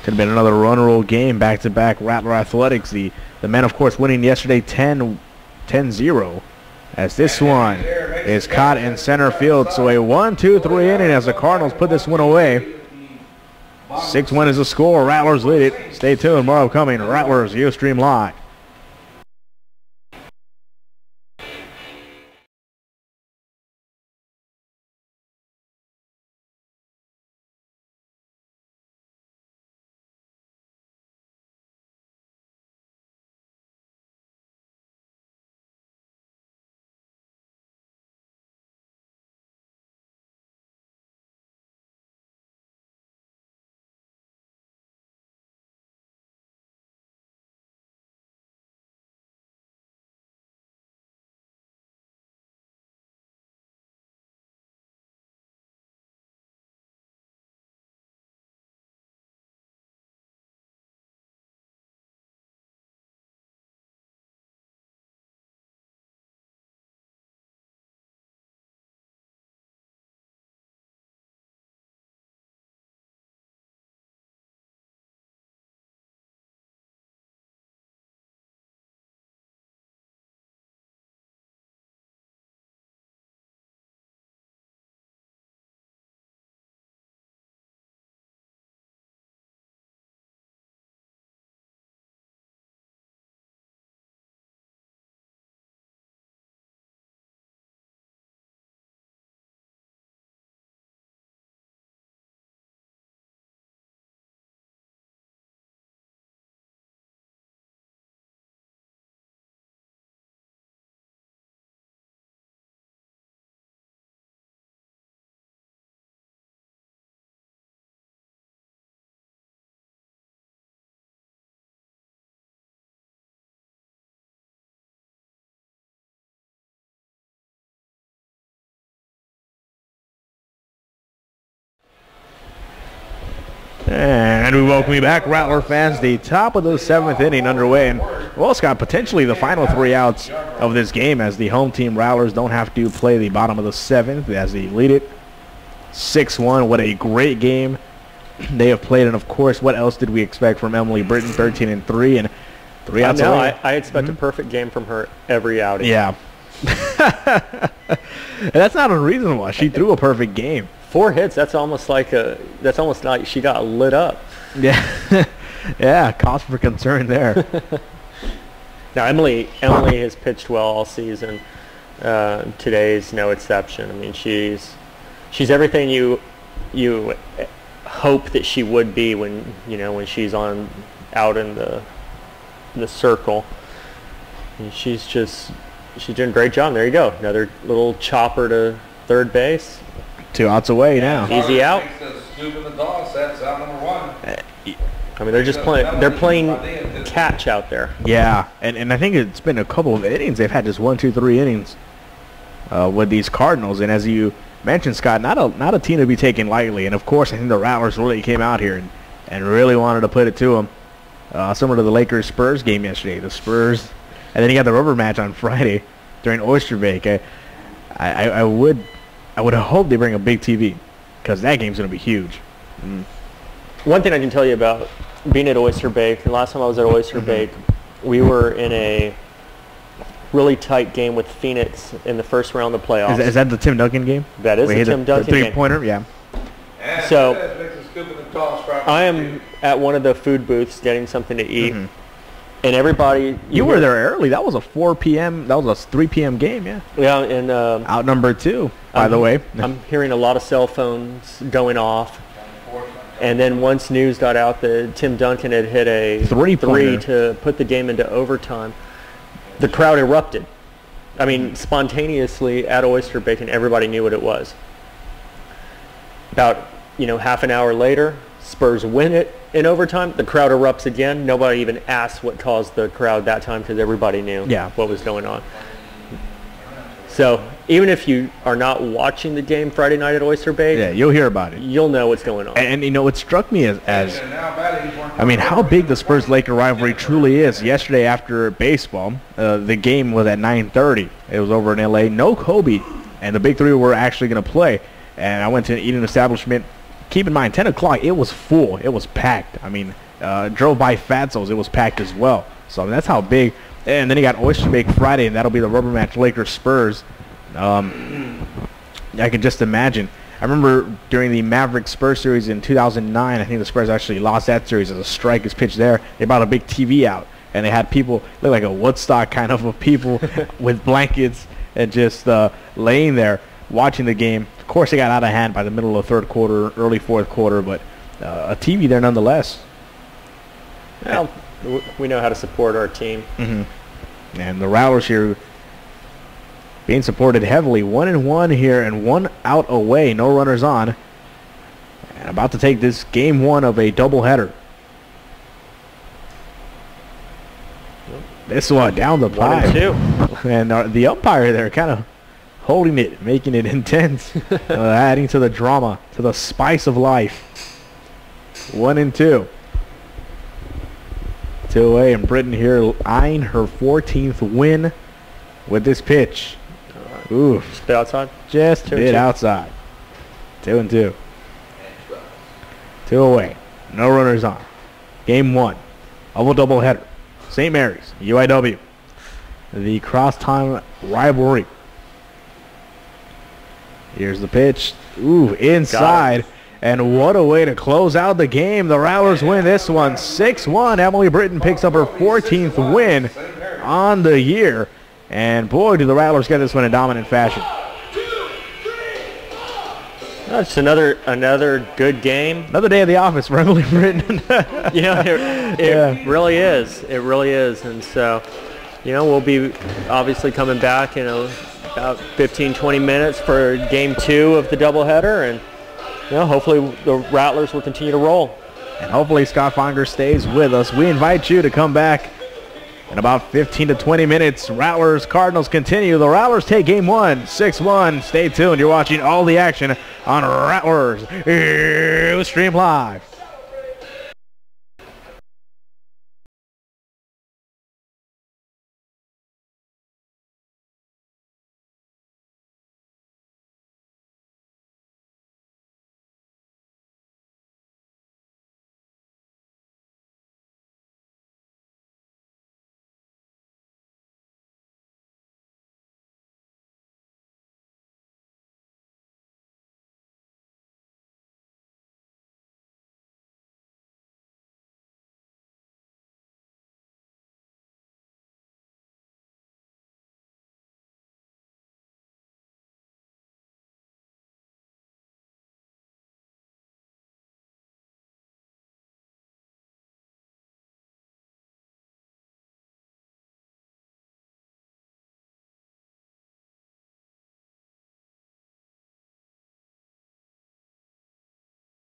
D: Could have been another run rule game, back-to-back Rattler Athletics. The men, of course, winning yesterday 10-0. As this one is caught in center field. So a 1-2-3 inning as the Cardinals put this one away. 6-1 is the score. Rattlers lead it. Stay tuned. More upcoming. Rattlers Ustream Live. And we welcome you back, Rattler fans. The top of the 7th inning underway. And, well, Scott, potentially the final 3 outs of this game as the home team Rattlers don't have to play the bottom of the 7th as they lead it 6-1. What a great game they have played. And, of course, what else did we expect from Emily Britton? 13-3 and 3 outs away.
F: I expect a perfect game from her every outing.
D: Yeah. That's not unreasonable. She threw a perfect game.
F: 4 hits. That's almost like she got lit up.
D: Yeah, yeah. Cause for concern there.
F: Now Emily has pitched well all season. Today's no exception. I mean, she's everything you hope that she would be when she's out in the circle. And she's doing a great job. There you go. Another little chopper to third base.
D: 2 outs away now.
F: Easy out. I mean, they're playing catch out there.
D: Yeah, and I think it's been a couple of innings. They've had just 1, 2, 3 innings with these Cardinals. And as you mentioned, Scott, not a team to be taken lightly. And, of course, I think the Rattlers really came out here and really wanted to put it to them. Similar to the Lakers-Spurs game yesterday. The Spurs, and then you got the rubber match on Friday during Oyster Bake. I would hope they bring a big TV because that game's going to be huge.
F: One thing I can tell you about being at Oyster Bake, the last time I was at Oyster Bake, we were in a really tight game with Phoenix in the first round of the playoffs.
D: Is that the Tim Duncan game?
F: That is the Tim Duncan game.
D: Three-pointer, yeah.
F: So I am at one of the food booths getting something to eat. And everybody...
D: You were there early. That was a 4 p.m. That was a 3 p.m. game, yeah.
F: Yeah, and...
D: outnumbered 2, by the way.
F: I'm hearing a lot of cell phones going off. And then once news got out that Tim Duncan had hit a 3 to put the game into overtime, the crowd erupted. I mean, spontaneously at Oyster Bake, and everybody knew what it was. About, half an hour later, Spurs win it in overtime. The crowd erupts again. Nobody even asked what caused the crowd that time because everybody knew what was going on. So even if you are not watching the game Friday night at Oyster Bay,
D: Yeah, you'll hear about it.
F: you'll know what's going on.
D: And you know, what struck me as I mean, how big the Spurs-Laker rivalry truly is. Yesterday after baseball, the game was at 9:30. It was over in L.A. No Kobe, and the Big Three were actually going to play. And I went to an eating establishment. Keep in mind, 10 o'clock, it was full. It was packed. I mean, drove by Fatso's. It was packed as well. So I mean, that's how big. And then you got Oyster Bay Friday, and that'll be the rubber match Lakers-Spurs. I can just imagine. I remember during the Mavericks-Spurs series in 2009, I think the Spurs actually lost that series as a strike is pitched there. They brought a big TV out, and they had people, look like a Woodstock kind of people with blankets and just laying there watching the game. Of course, it got out of hand by the middle of the third quarter, early fourth quarter, but a TV there nonetheless.
F: Well, we know how to support our team.
D: And the Rattlers here being supported heavily. 1-1 here and 1 out away. No runners on. And about to take this game 1 of a doubleheader. This one down the pipe.
F: 1-2.
D: And the umpire there kind of holding it, making it intense, adding to the drama, to the spice of life. 1-2. 2 away, and Britton here eyeing her 14th win with this pitch. Ooh,
F: Just a bit outside.
D: just a
F: 2-2.
D: bit outside. 2-2. 2 away. No runners on. Game 1 of a doubleheader. St. Mary's, UIW. The cross-time rivalry. Here's the pitch. Ooh, inside. And what a way to close out the game. The Rattlers win this one 6-1. Emily Britton picks up her 14th win on the year. And boy, do the Rattlers get this one in dominant fashion.
F: That's another good game.
D: Another day at the office for Emily Britton.
F: You know, it really is. It really is. And so, you know, we'll be obviously coming back, you know, about 15, 20 minutes for game 2 of the doubleheader. And, you know, hopefully the Rattlers will continue to roll.
D: And hopefully Scott Fonger stays with us. We invite you to come back in about 15 to 20 minutes. Rattlers Cardinals continue. The Rattlers take game 1, 6-1. Stay tuned. You're watching all the action on Rattlers Stream Live.